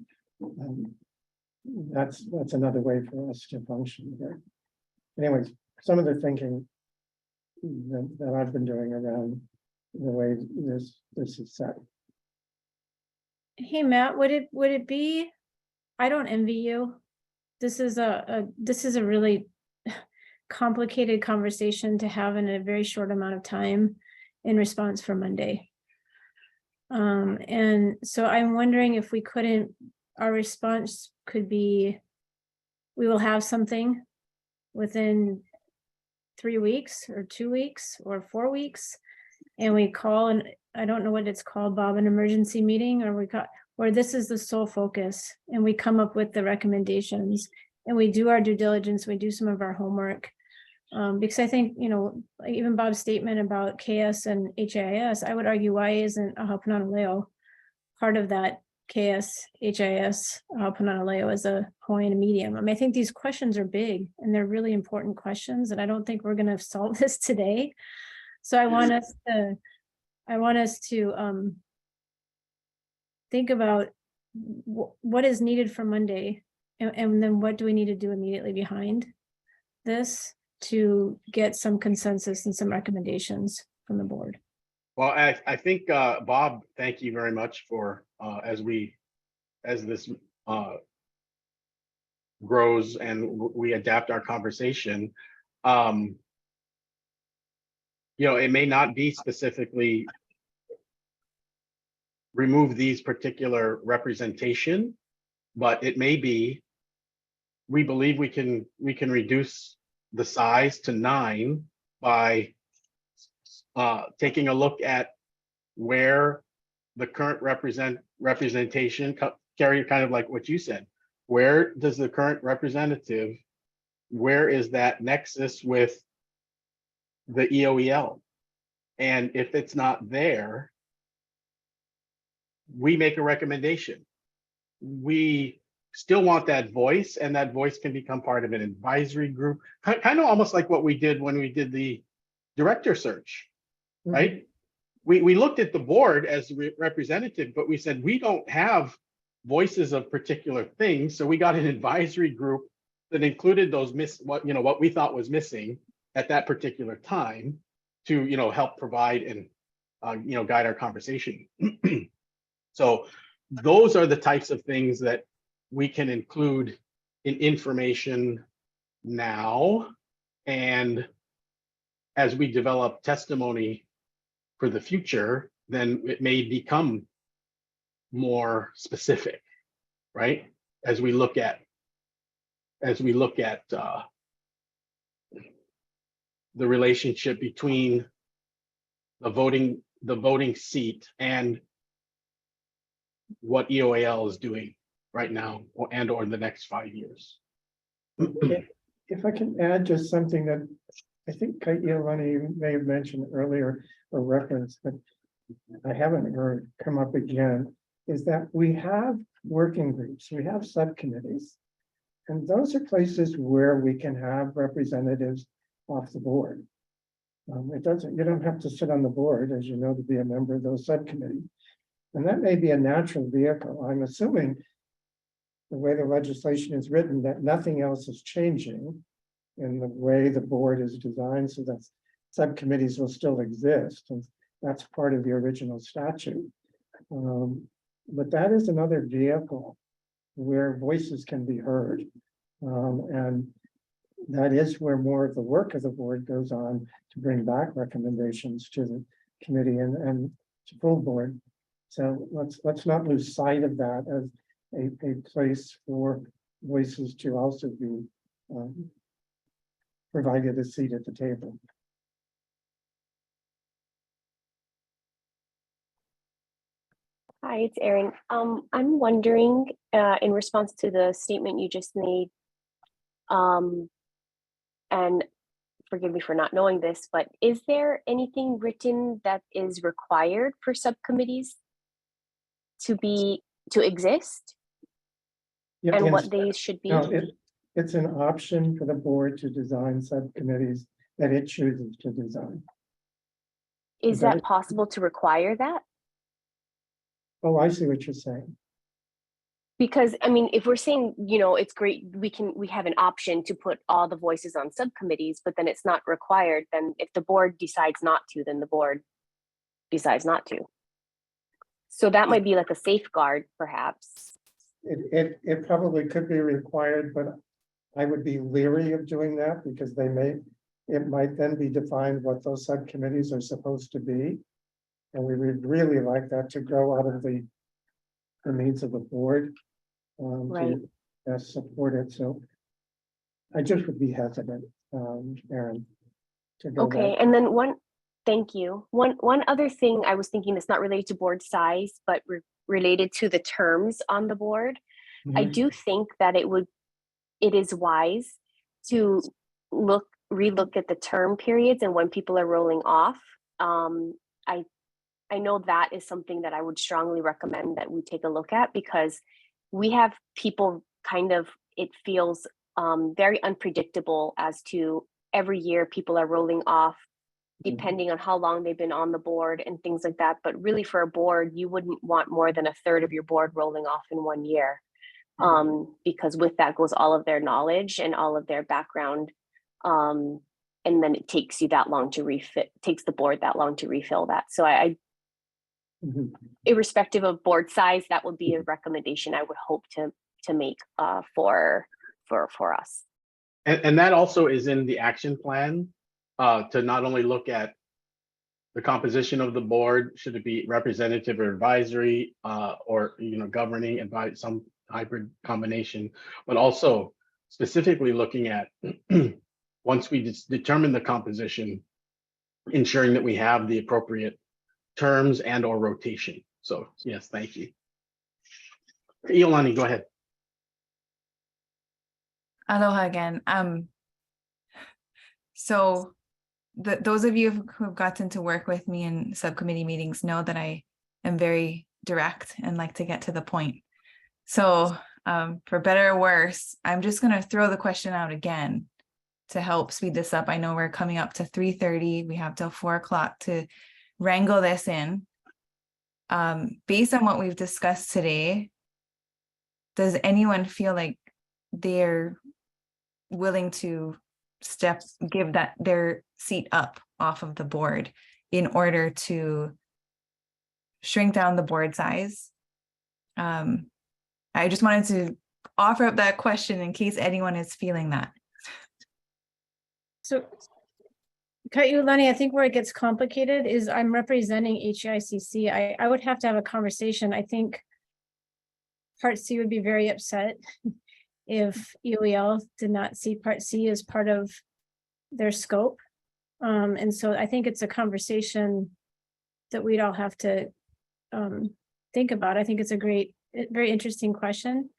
That's another way for us to function here. Anyways, some of the thinking that I've been doing around the way this is set. Hey, Matt, would it be, I don't envy you. This is a really complicated conversation to have in a very short amount of time in response for Monday. And so I'm wondering if we couldn't, our response could be, we will have something within 3 weeks or 2 weeks or 4 weeks. And we call, and I don't know what it's called, Bob, an emergency meeting, or this is the sole focus, and we come up with the recommendations and we do our due diligence, we do some of our homework. Because I think, like even Bob's statement about KS and HIS, I would argue, why isn't Ahapananaleo part of that KS, HIS, Ahapananaleo as a Hawaiian medium? I mean, I think these questions are big and they're really important questions, and I don't think we're going to solve this today. So I want us to think about what is needed for Monday, and then what do we need to do immediately behind this to get some consensus and some recommendations from the board. Well, I think, Bob, thank you very much for, as this grows and we adapt our conversation, it may not be specifically remove these particular representation, but it may be, we believe we can reduce the size to 9 by taking a look at where the current representation, Carrie, kind of like what you said, where does the current representative, where is that nexus with the EOEL? And if it's not there, we make a recommendation. We still want that voice, and that voice can become part of an advisory group, kind of almost like what we did when we did the director search, right? We looked at the board as representative, but we said we don't have voices of particular things, so we got an advisory group that included those what we thought was missing at that particular time to help provide and guide our conversation. So those are the types of things that we can include in information now, and as we develop testimony for the future, then it may become more specific, right? As we look at the relationship between the voting seat and what EOAL is doing right now or the next 5 years. If I can add just something that I think Ka'ialani may have mentioned earlier or referenced, but I haven't heard come up again, is that we have working groups, we have subcommittees, and those are places where we can have representatives off the board. You don't have to sit on the board, as you know, to be a member of those subcommittees. And that may be a natural vehicle. I'm assuming the way the legislation is written, that nothing else is changing in the way the board is designed, so that subcommittees will still exist. And that's part of the original statute. But that is another vehicle where voices can be heard. And that is where more of the work of the board goes on to bring back recommendations to the committee and to full board. So let's not lose sight of that as a place for voices to also be provided a seat at the table. Hi, it's Erin. I'm wondering, in response to the statement you just made, and forgive me for not knowing this, but is there anything written that is required for subcommittees to exist? Yeah, and yes. what these should be? No, it's an option for the board to design subcommittees that it chooses to design. Is that that possible to require that? Oh, I see what you're saying. Because I mean, if we're saying, you know, it's great, we have an option to put all the voices on subcommittees, but then it's not required, then if the board decides not to, then the board decides not to. So that might be like a safeguard, perhaps. It probably could be required, but I would be leery of doing that because it might then be defined what those subcommittees are supposed to be. And we would really like that to grow out of the needs of the board. Right. To best support it. So I just would be hesitant, Aaron. To go Okay, that. and then thank you. One other thing I was thinking that's not related to board size, but related to the terms on the board. I Mhm. do think that it is wise to relook at the term periods and when people are rolling off. I know that is something that I would strongly recommend that we take a look at, because we have people kind of, it feels very unpredictable as to every year people are rolling off depending on how long they've been on the board and things like that. But really for a board, you wouldn't want more than a third of your board rolling off in 1 year. Because with that goes all of their knowledge and all of their background. And then it takes you that long to takes the board that long to refill that. So Mhm. irrespective of board size, that would be a recommendation I would hope to make for us. And that also is in the action plan, to not only look at the composition of the board, should it be representative or advisory, or, governing and by some hybrid combination, but also specifically looking at once we determine the composition, ensuring that we have the appropriate terms and or rotation. So yes, thank you. Iolani, go ahead. Aloha again. So those of you who have gotten to work with me in subcommittee meetings know that I am very direct and like to get to the point. So for better or worse, I'm just going to throw the question out again to help speed this up. I know we're coming up to 3:30. We have till 4 o'clock to wrangle this in. Based on what we've discussed today, does anyone feel like they're willing to give their seat up off of the board in order to shrink down the board size? I just wanted to offer up that question in case anyone is feeling that. So, Lenny, I think where it gets complicated is I'm representing HEICC. I would have to have a conversation. I think Part C would be very upset if UEL did not see Part C as part of their scope. And so I think it's a conversation that we'd all have to think about. I think it's a very interesting question.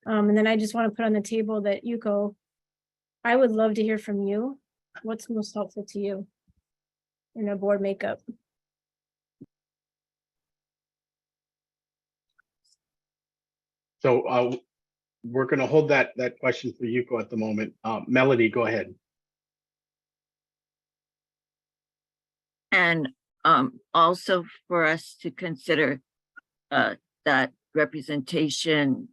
And then I just want to put on the table that Yuko, I would love to hear from you. What's most helpful to you in a board makeup? So we're going to hold that question for Yuko at the moment. Melody, go ahead. And also for us to consider that representation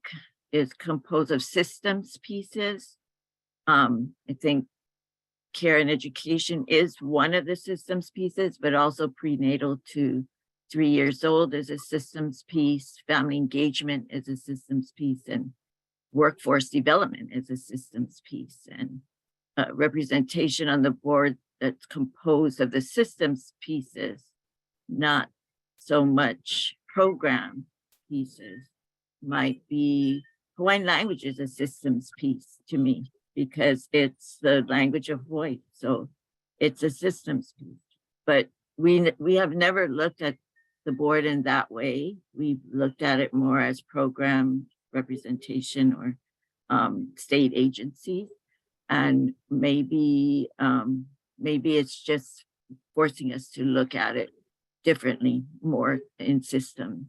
is composed of systems pieces. I think care and education is one of the systems pieces, but also prenatal to 3 years old is a systems piece, family engagement is a systems piece, and workforce development is a systems piece. And representation on the board that's composed of the systems pieces, not so much program pieces, might be Hawaiian language is a systems piece to me because it's the language of Hawaii. So it's a systems piece. But we have never looked at the board in that way. We've looked at it more as program representation or state agencies. And maybe it's just forcing us to look at it differently, more in systems.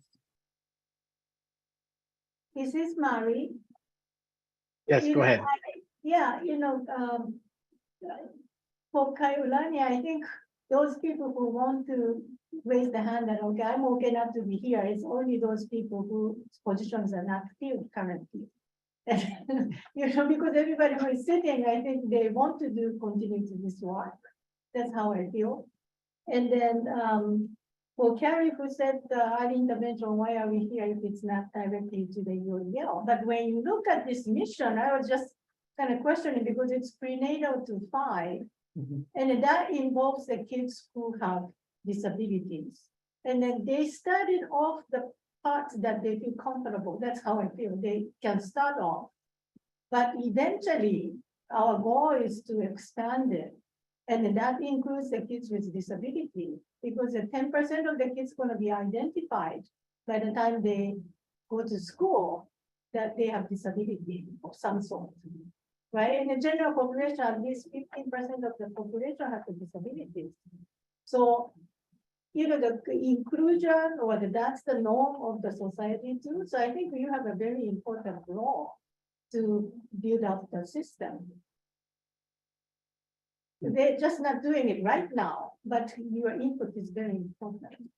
Is this Mari? Yes, go ahead. Yeah, for Kaiulani, I think those people who want to raise the hand that, okay, I'm okay not to be here, it's only those people whose positions are not filled currently. Because everybody who is sitting, I think they want to continue to this work. That's how I feel. And then for Carrie, who said early intervention, why are we here if it's not directly to the UEL? But when you look at this mission, I was just kind of questioning because it's prenatal to 5. And that involves the kids who have disabilities. And then they started off the parts that they feel comfortable. That's how I feel. They can start off. But eventually, our goal is to expand it. And that includes the kids with disability, because the 10% of the kids going to be identified by the time they go to school that they have disability of some sort. Right? In the general population, at least 15% of the population have the disabilities. So, the inclusion or that's the norm of the society too. So I think you have a very important role to build up the system. They're just not doing it right now, but your input is very important.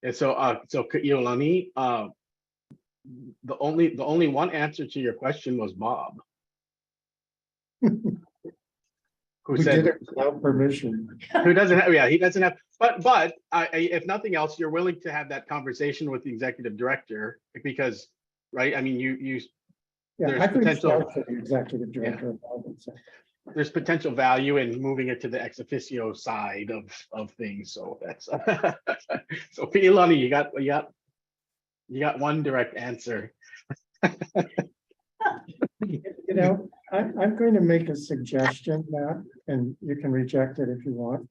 And so, Iolani, the only one answer to your question was Bob. Who We said did it without permission. who doesn't have, yeah, he doesn't have, but if nothing else, you're willing to have that conversation with the executive director, because, right, I mean, you Yeah, there's I've reached potential, out to the executive director about it, so. there's potential value in moving it to the ex officio side of things, so that's so Iolani, you got one direct answer. I'm going to make a suggestion, Matt, and you can reject it if you want.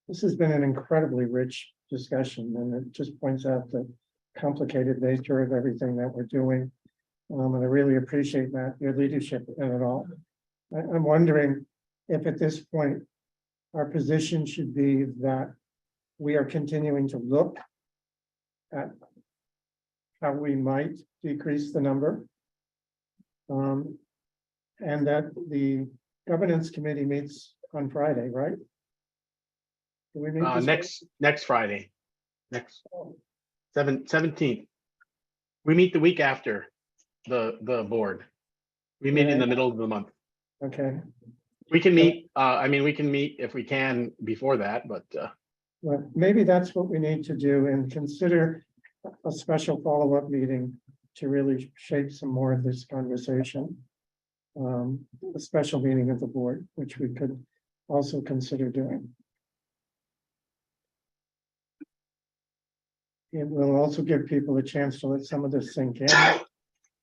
This has been an incredibly rich discussion, and it just points out the complicated nature of everything that we're doing. And I really appreciate, Matt, your leadership in it all. I'm wondering if at this point, our position should be that we are continuing to look at how we might decrease the number. And that the governance committee meets on Friday, right? Do we meet Next Friday, 17th. We meet the week after the board. We meet in the middle of the month. Okay. We can meet, I mean, we can meet if we can before that, but Well, maybe that's what we need to do and consider a special follow-up meeting to really shape some more of this conversation. A special meeting of the board, which we could also consider doing. It will also give people a chance to let some of this sink in.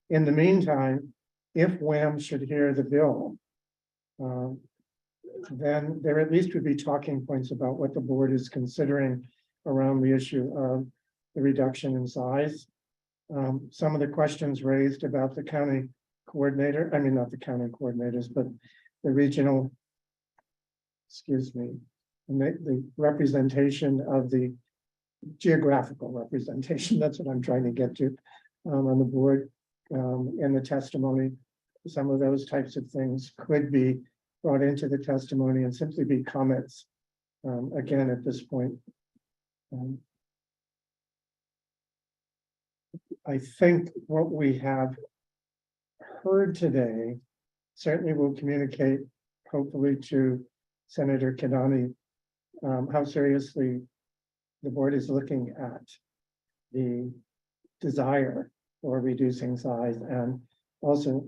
In the meantime, if WHAM should hear the bill, then there at least would be talking points about what the board is considering around the issue of the reduction in size. Some of the questions raised about the county coordinator, I mean, not the county coordinators, but the regional, excuse me, the representation of the geographical representation, that's what I'm trying to get to on the board, in the testimony. Some of those types of things could be brought into the testimony and simply be comments, again, at this point. I think what we have heard today certainly will communicate, hopefully, to Senator Kidani, how seriously the board is looking at the desire for reducing size, and also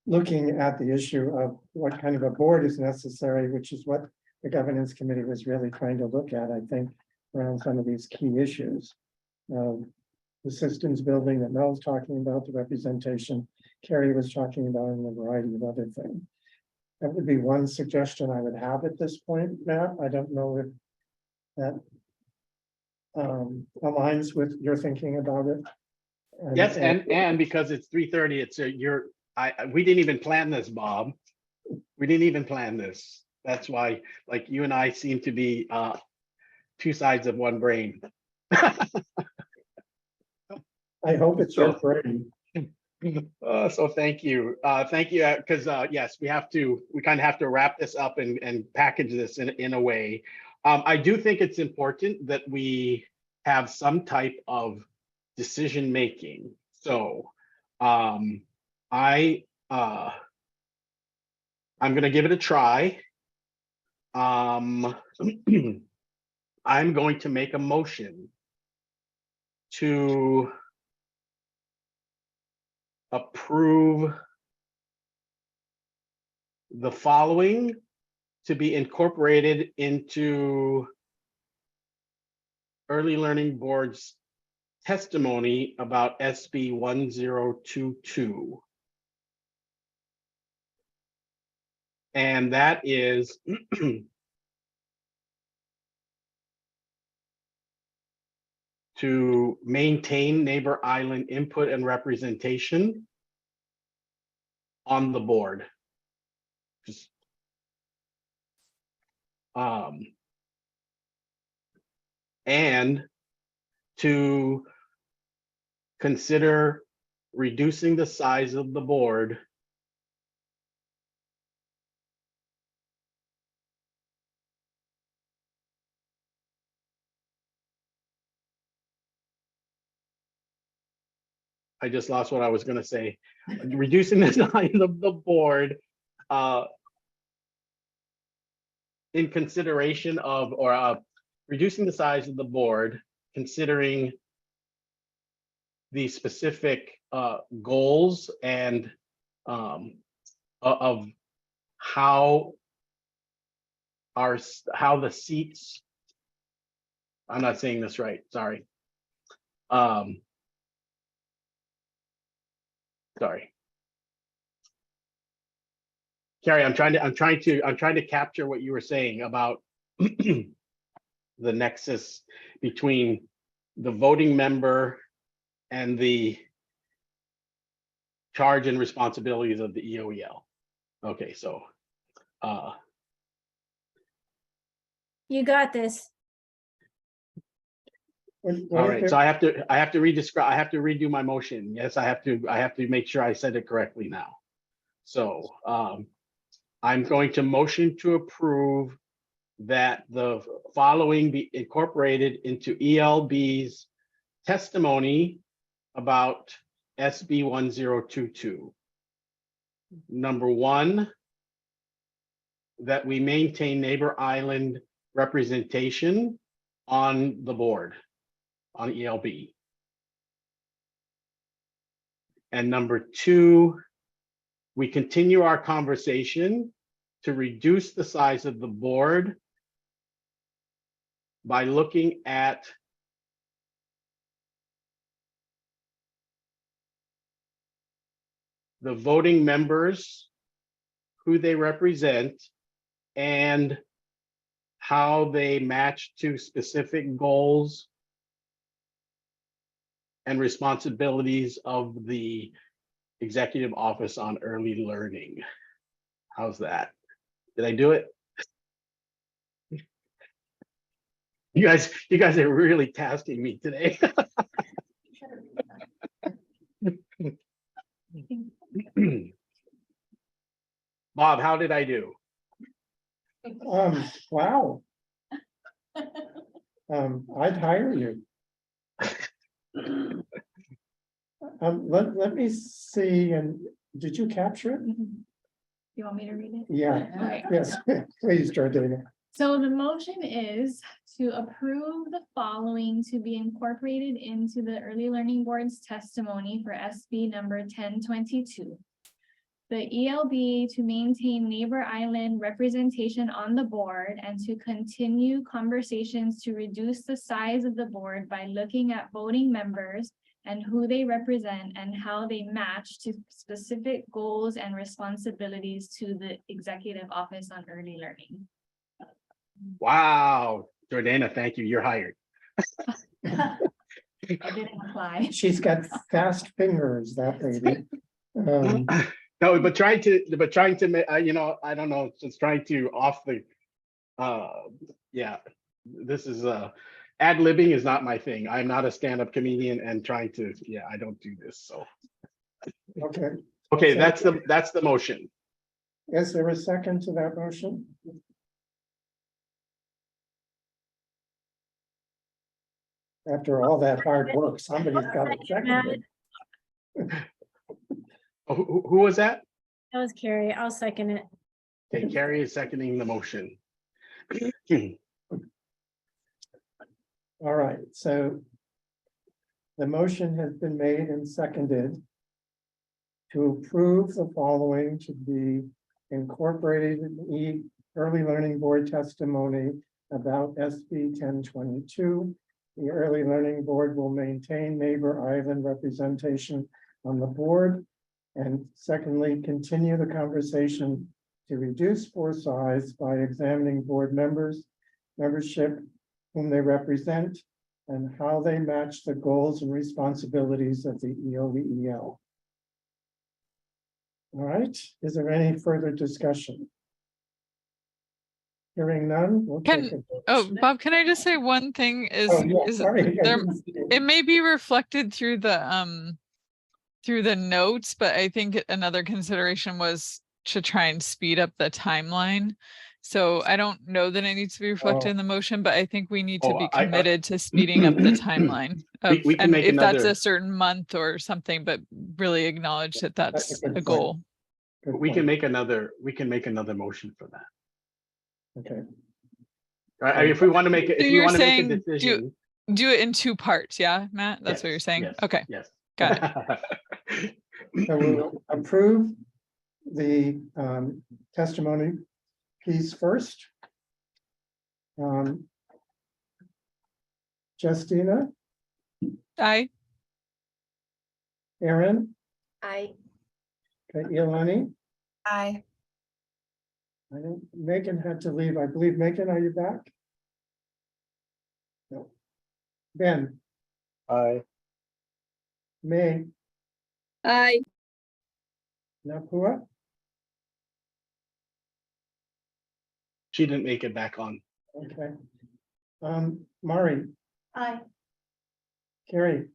looking at the issue of what kind of a board is necessary, which is what the governance committee was really trying to look at, I think, around some of these key issues. The systems building that Mel's talking about, the representation Carrie was talking about, and a variety of other things. That would be one suggestion I would have at this point, Matt. I don't know if that aligns with your thinking about it. yes, and because it's 3:30, it's we didn't even plan this, Bob. We didn't even plan this. That's why, like, you and I seem to be two sides of one brain. I hope it's your brain. So thank you. Thank you, because yes, we kind of have to wrap this up and package this in a way. I do think it's important that we have some type of decision making. So I'm gonna give it a try. I'm going to make a motion to approve the following to be incorporated into Early Learning Board's testimony about SB 1022. And that is to maintain neighbor island input and representation on the board. Just, and to consider reducing the size of the board I just lost what I was going to say. Reducing the size of the board in consideration of, or reducing the size of the board, considering the specific goals and of how the seats. I'm not saying this right. Sorry. Sorry. Carrie, I'm trying to capture what you were saying about the nexus between the voting member and the charge and responsibilities of the EOEL. Okay, so You got this. all right, so I have to redo my motion. Yes, I have to make sure I said it correctly now. So I'm going to motion to approve that the following be incorporated into ELB's testimony about SB 1022. Number one, that we maintain neighbor island representation on the board, on ELB. And number two, we continue our conversation to reduce the size of the board by looking at the voting members, who they represent, and how they match to specific goals and responsibilities of the Executive Office on Early Learning. How's that? Did I do it? You guys are really tasking me today. Bob, how did I do? Wow. I'd hire you. Let me see, and did you capture it? You want me to read it? Yeah, Okay. yes, please, Jordana. So the motion is to approve the following to be incorporated into the Early Learning Board's testimony for SB number 1022. The ELB to maintain neighbor island representation on the board and to continue conversations to reduce the size of the board by looking at voting members and who they represent and how they match to specific goals and responsibilities to the Executive Office on Early Learning. Wow, Jordana, thank you. You're hired. I didn't apply. She's got fast fingers, that lady. No, but trying to, you know, I don't know, just trying to off the, yeah, this is ad-libbing is not my thing. I'm not a stand-up comedian and trying to, yeah, I don't do this, so. Okay, Okay, So- that's the motion. is there a second to that motion? After all that hard work, somebody's got to second it. Oh, who was that? That was Carrie. I'll second it. Okay, Carrie is seconding the motion. All right, so the motion has been made and seconded to approve the following to be incorporated in the early learning board testimony about SB 1022. The early learning board will maintain neighbor island representation on the board. And secondly, continue the conversation to reduce force size by examining board membership, whom they represent, and how they match the goals and responsibilities of the ELBEL. All right, is there any further discussion? Hearing none, we'll take a vote. Oh, Bob, can I just say one thing is, Oh, yeah, sorry, I there, didn't see it. it may be reflected through the notes, but I think another consideration was to try and speed up the timeline. So I don't know that it needs to be reflected in the motion, but I think we need to be committed to speeding up the timeline of, we can and make if that's another- a certain month or something, but really acknowledge that that's good a point. goal. Good We can point. make another motion for that. Okay, Right? If we want to make it, So if you you're want to make a saying decision. do it in two parts, yeah, Matt? That's what you're saying? Yes, Okay, yes. got it. so we'll approve the testimony piece first. Justina, Aye. Aaron, I okay, Ilani, Aye. I know Megan had to leave. I believe, Megan, are you back? No. Ben, Aye. May, I, Napua, She didn't make it back on. okay. Mari, Aye. Carrie,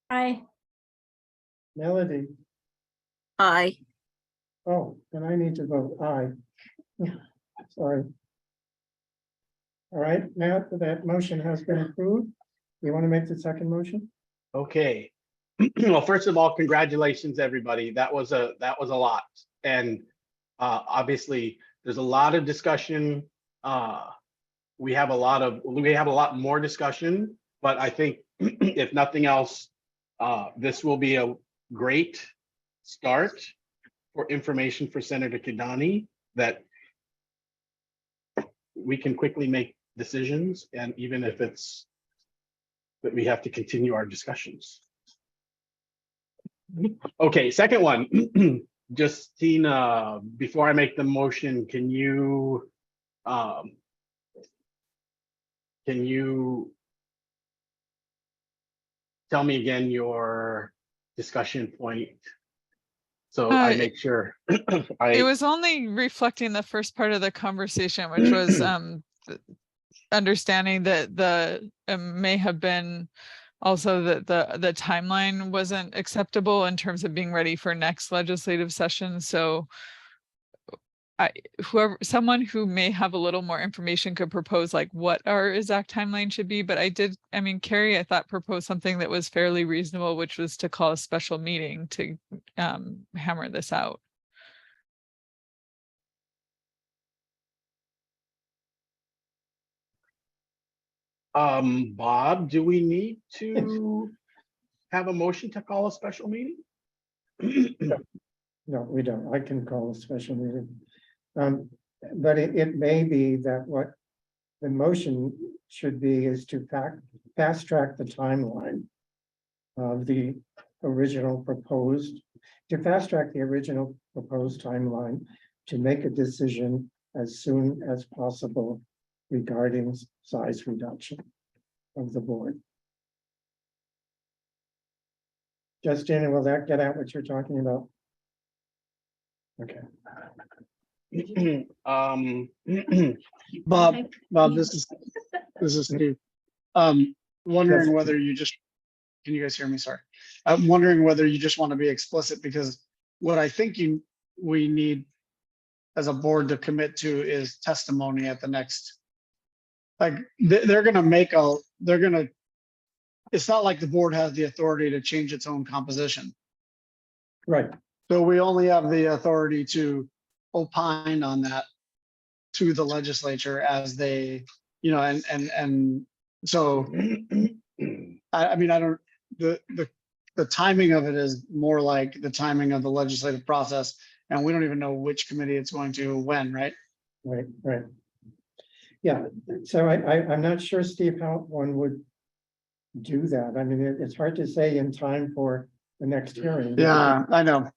Aye. Melody, Aye. oh, and I need to vote aye. Sorry. All right, now that motion has been approved, you want to make the second motion? Okay. Well, first of all, congratulations, everybody. That was a lot. And obviously, there's a lot of discussion. We have a lot more discussion, but I think if nothing else, this will be a great start for information for Senator Kidani that we can quickly make decisions, and even if it's that we have to continue our discussions. Okay, second one. Justina, before I make the motion, can you tell me again your discussion point? So I make sure It was only reflecting the first part of the conversation, which was understanding that the may have been also that the timeline wasn't acceptable in terms of being ready for next legislative session. So someone who may have a little more information could propose like what our exact timeline should be. But Carrie, I thought proposed something that was fairly reasonable, which was to call a special meeting to hammer this out. Bob, do we need to have a motion to call a special meeting? No, we don't. I can call a special meeting. But it may be that what the motion should be is to fast track the timeline of the original proposed, to fast track the original proposed timeline to make a decision as soon as possible regarding size reduction of the board. Justina, will that get at what you're talking about? Okay. Bob, this is Steve. Wondering whether can you guys hear me? Sorry. I'm wondering whether you just want to be explicit, because what I think we need as a board to commit to is testimony at the next. Like, they're gonna, it's not like the board has the authority to change its own composition. Right. So we only have the authority to opine on that to the legislature as they, you know, and so I mean, I don't, the timing of it is more like the timing of the legislative process, and we don't even know which committee it's going to when, right? Right. Yeah, so I'm not sure, Steve, how one would do that. I mean, it's hard to say in time for the next hearing. Yeah, I know.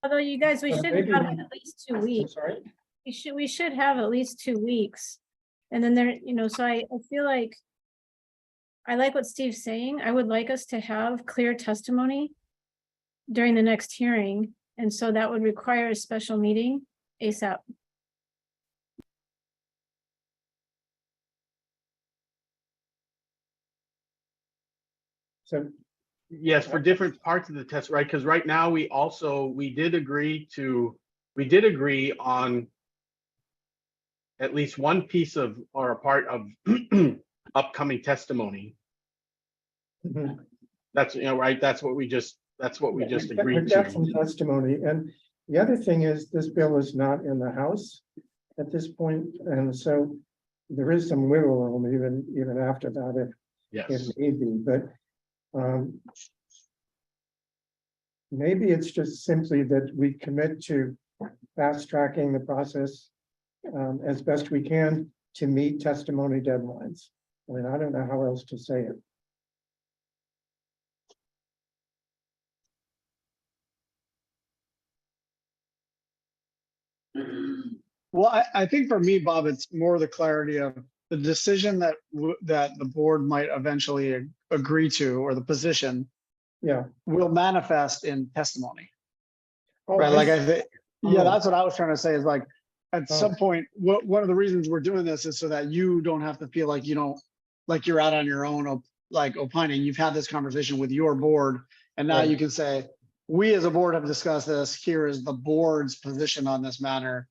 Although you guys, we But should maybe have we- at least 2 weeks. Sorry? We should have at least 2 weeks. And then there, you know, so I feel like I like what Steve's saying. I would like us to have clear testimony during the next hearing. And so that would require a special meeting ASAP. So, Yes, for different parts of the test, right? Because right now we did agree on at least one piece of, or a part of upcoming testimony. mhm. That's, you know, right, that's what we just We've agreed got some to. testimony, and the other thing is, this bill is not in the House at this point, and so there is some wiggle room even after that, if Yes, it may be, but maybe it's just simply that we commit to fast tracking the process as best we can to meet testimony deadlines. I mean, I don't know how else to say it. Well, I think for me, Bob, it's more the clarity of the decision that that the board might eventually agree to, or the position Yeah. will manifest in testimony. Oh, Right, like I I think, yeah, that's what I was trying to say, is like, at some point, one of the reasons we're doing this is so that you don't have to feel like like you're out on your own, like opining. You've had this conversation with your board, and now Right. you can say, we as a board have discussed this, here is the board's position on this matter.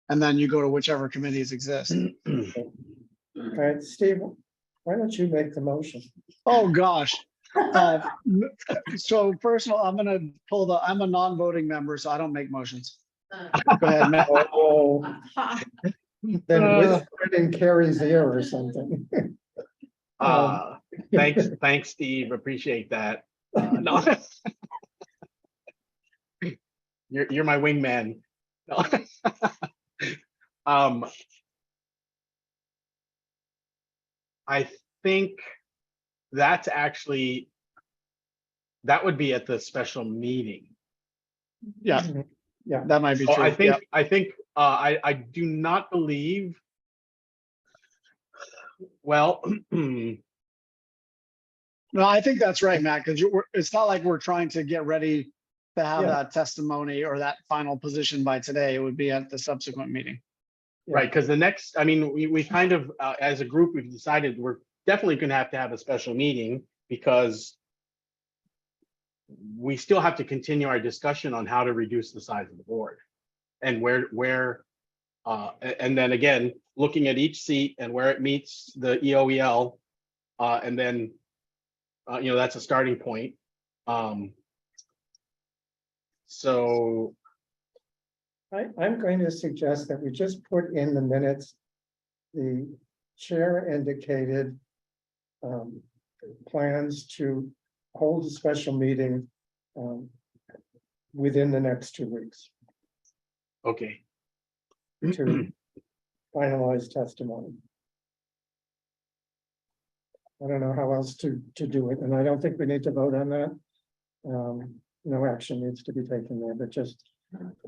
And then you go to whichever committees exist. All right, Steve, why don't you make the motion? Oh, gosh. So first of all, I'm a non-voting member, so I don't make motions. Go ahead, Matt. Oh, then whisper it in Carrie's ear or something. Thanks, Steve. Appreciate that. No. You're my wingman. No. I think that's actually, that would be at the special meeting. Yeah, Yeah. that might be So true. I do not believe. Well, No, I think that's right, Matt, because it's not like we're trying to get ready to have that testimony or that final position by today. It would be at the subsequent meeting. right, because the next, I mean, we kind of, as a group, we've decided we're definitely gonna have to have a special meeting, because we still have to continue our discussion on how to reduce the size of the board. And and then again, looking at each seat and where it meets the EOEL, and then, that's a starting point. So I'm going to suggest that we just put in the minutes, the chair indicated plans to hold a special meeting within the next 2 weeks okay. to finalize testimony. I don't know how else to do it, and I don't think we need to vote on that. No action needs to be taken there, but just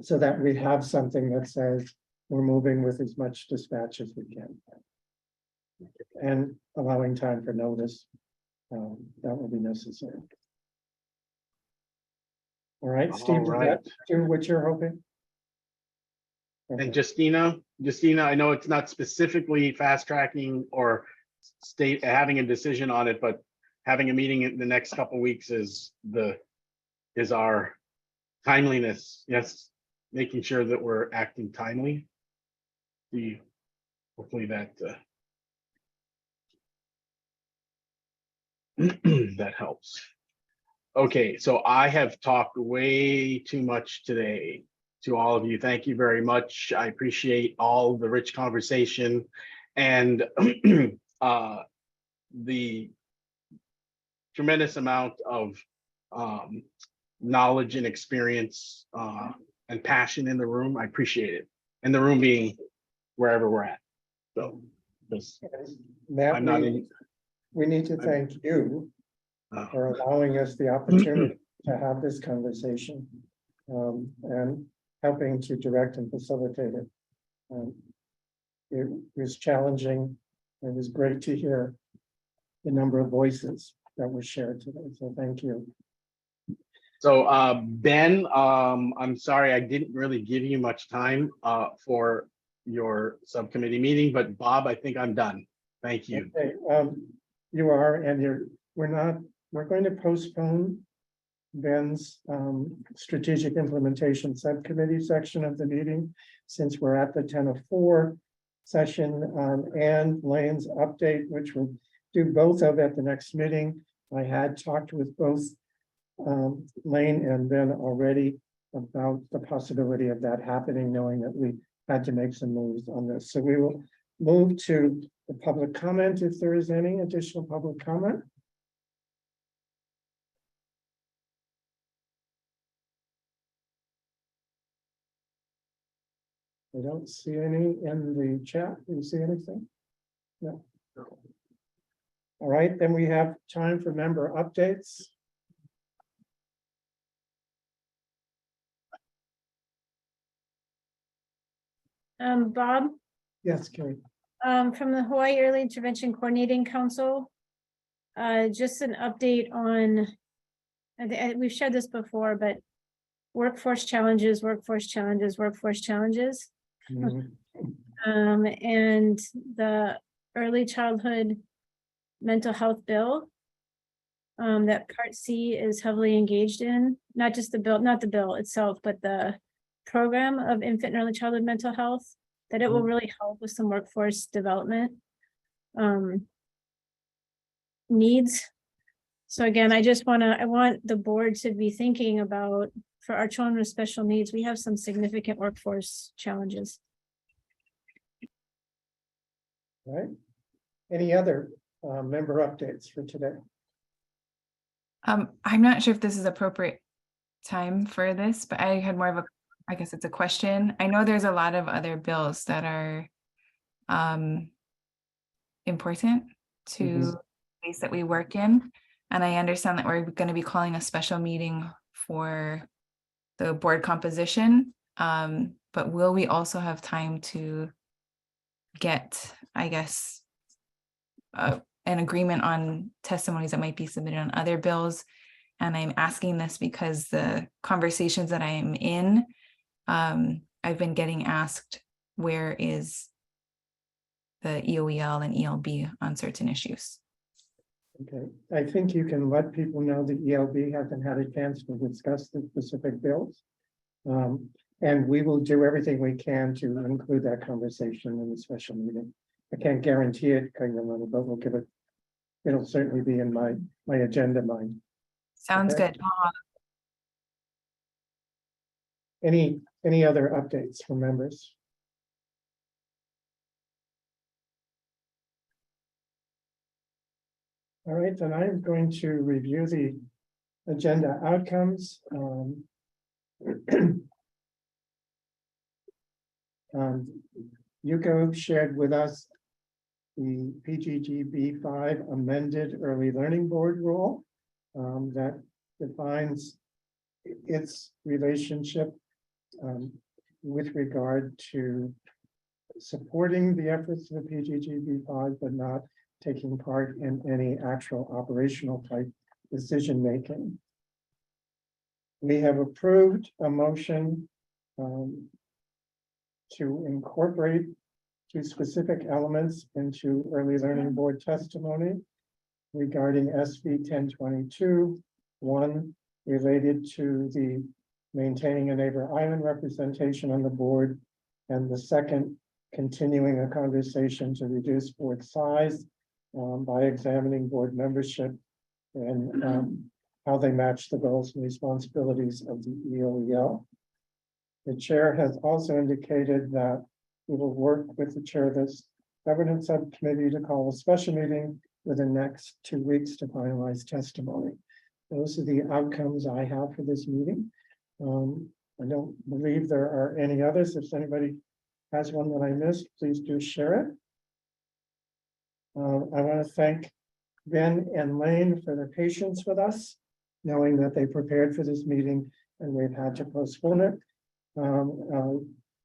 so that we have something that says we're moving with as much dispatch as we can. And allowing time for notice, that will be necessary. All right, Steve, does that do what you're hoping? And Justina, I know it's not specifically fast tracking or having a decision on it, but having a meeting in the next couple weeks is our timeliness. Yes, making sure that we're acting timely. Hopefully that that helps. Okay, so I have talked way too much today to all of you. Thank you very much. I appreciate all the rich conversation and the tremendous amount of knowledge and experience and passion in the room. I appreciate it. And the room being wherever we're at. So Matt, I'm not in. we need to thank you for allowing us the opportunity to have this conversation and helping to direct and facilitate it. It was challenging. It was great to hear the number of voices that were shared today. So thank you. So Ben, I'm sorry I didn't really give you much time for your subcommittee meeting, but Bob, I think I'm done. Thank you. Okay, you are, and we're going to postpone Ben's strategic implementation subcommittee section of the meeting since we're at the 10:04 session and Lane's update, which we'll do both of at the next meeting. I had talked with both Lane and Ben already about the possibility of that happening, knowing that we had to make some moves on this. So we will move to the public comment if there is any additional public comment. I don't see any in the chat. Do you see anything? No. All right, then we have time for member updates. Bob, Yes, Carrie. from the Hawaii Early Intervention Coordinating Council, just an update on, we've shared this before, but workforce challenges. Mhm. And the early childhood mental health bill that Part C is heavily engaged in, not just the bill, not the bill itself, but the program of infant and early childhood mental health, that it will really help with some workforce development needs. So again, I want the board to be thinking about, for our children with special needs, we have some significant workforce challenges. All right. Any other member updates for today? I'm not sure if this is appropriate time for this, but I had more of a, I guess it's a question. I know there's a lot of other bills that are important to the space that we work in. And I understand that we're going to be calling a special meeting for the board composition. But will we also have time to get, I guess, an agreement on testimonies that might be submitted on other bills? And I'm asking this because the conversations that I am in, I've been getting asked, where is the EOEL and ELB on certain issues? Okay, I think you can let people know the ELB hasn't had a chance to discuss the specific bills. And we will do everything we can to include that conversation in the special meeting. I can't guarantee it, but we'll give it, it'll certainly be in my agenda mind. Sounds Okay. good. Any other updates from members? All right, then I'm going to review the agenda outcomes. Yuko shared with us the PGGB 5 amended early learning board rule that defines its relationship with regard to supporting the efforts of the PGGB 5, but not taking part in any actual operational type decision making. We have approved a motion to incorporate two specific elements into early learning board testimony. regarding SB 1022, one related to the maintaining a neighbor island representation on the board, and the second, continuing a conversation to reduce board size by examining board membership and how they match the goals and responsibilities of the EOEL. The chair has also indicated that we will work with the chair of this governance subcommittee to call a special meeting within the next 2 weeks to finalize testimony. Those are the outcomes I have for this meeting. I don't believe there are any others. If anybody has one that I missed, please do share it. I want to thank Ben and Lane for their patience with us, knowing that they prepared for this meeting and we've had to postpone it. I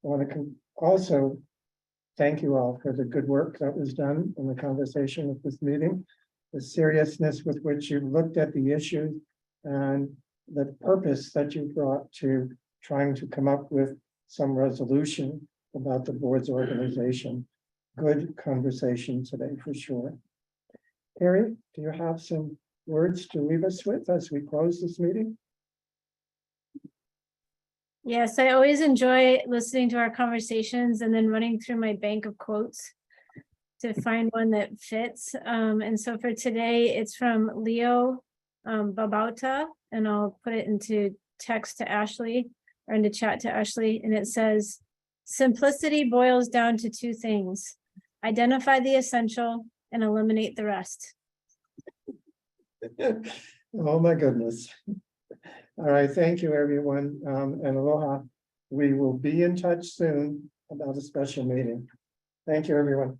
want to also thank you all for the good work that was done in the conversation of this meeting, the seriousness with which you looked at the issue, and the purpose that you brought to trying to come up with some resolution about the board's organization. Good conversation today for sure. Harry, do you have some words to leave us with as we close this meeting? Yes, I always enjoy listening to our conversations and then running through my bank of quotes to find one that fits. And so for today, it's from Leo Babauta, and I'll put it into text to Ashley or into chat to Ashley. And it says, simplicity boils down to two things: identify the essential and eliminate the rest. Oh my goodness. All right, thank you, everyone, and aloha. We will be in touch soon about a special meeting. Thank you, everyone.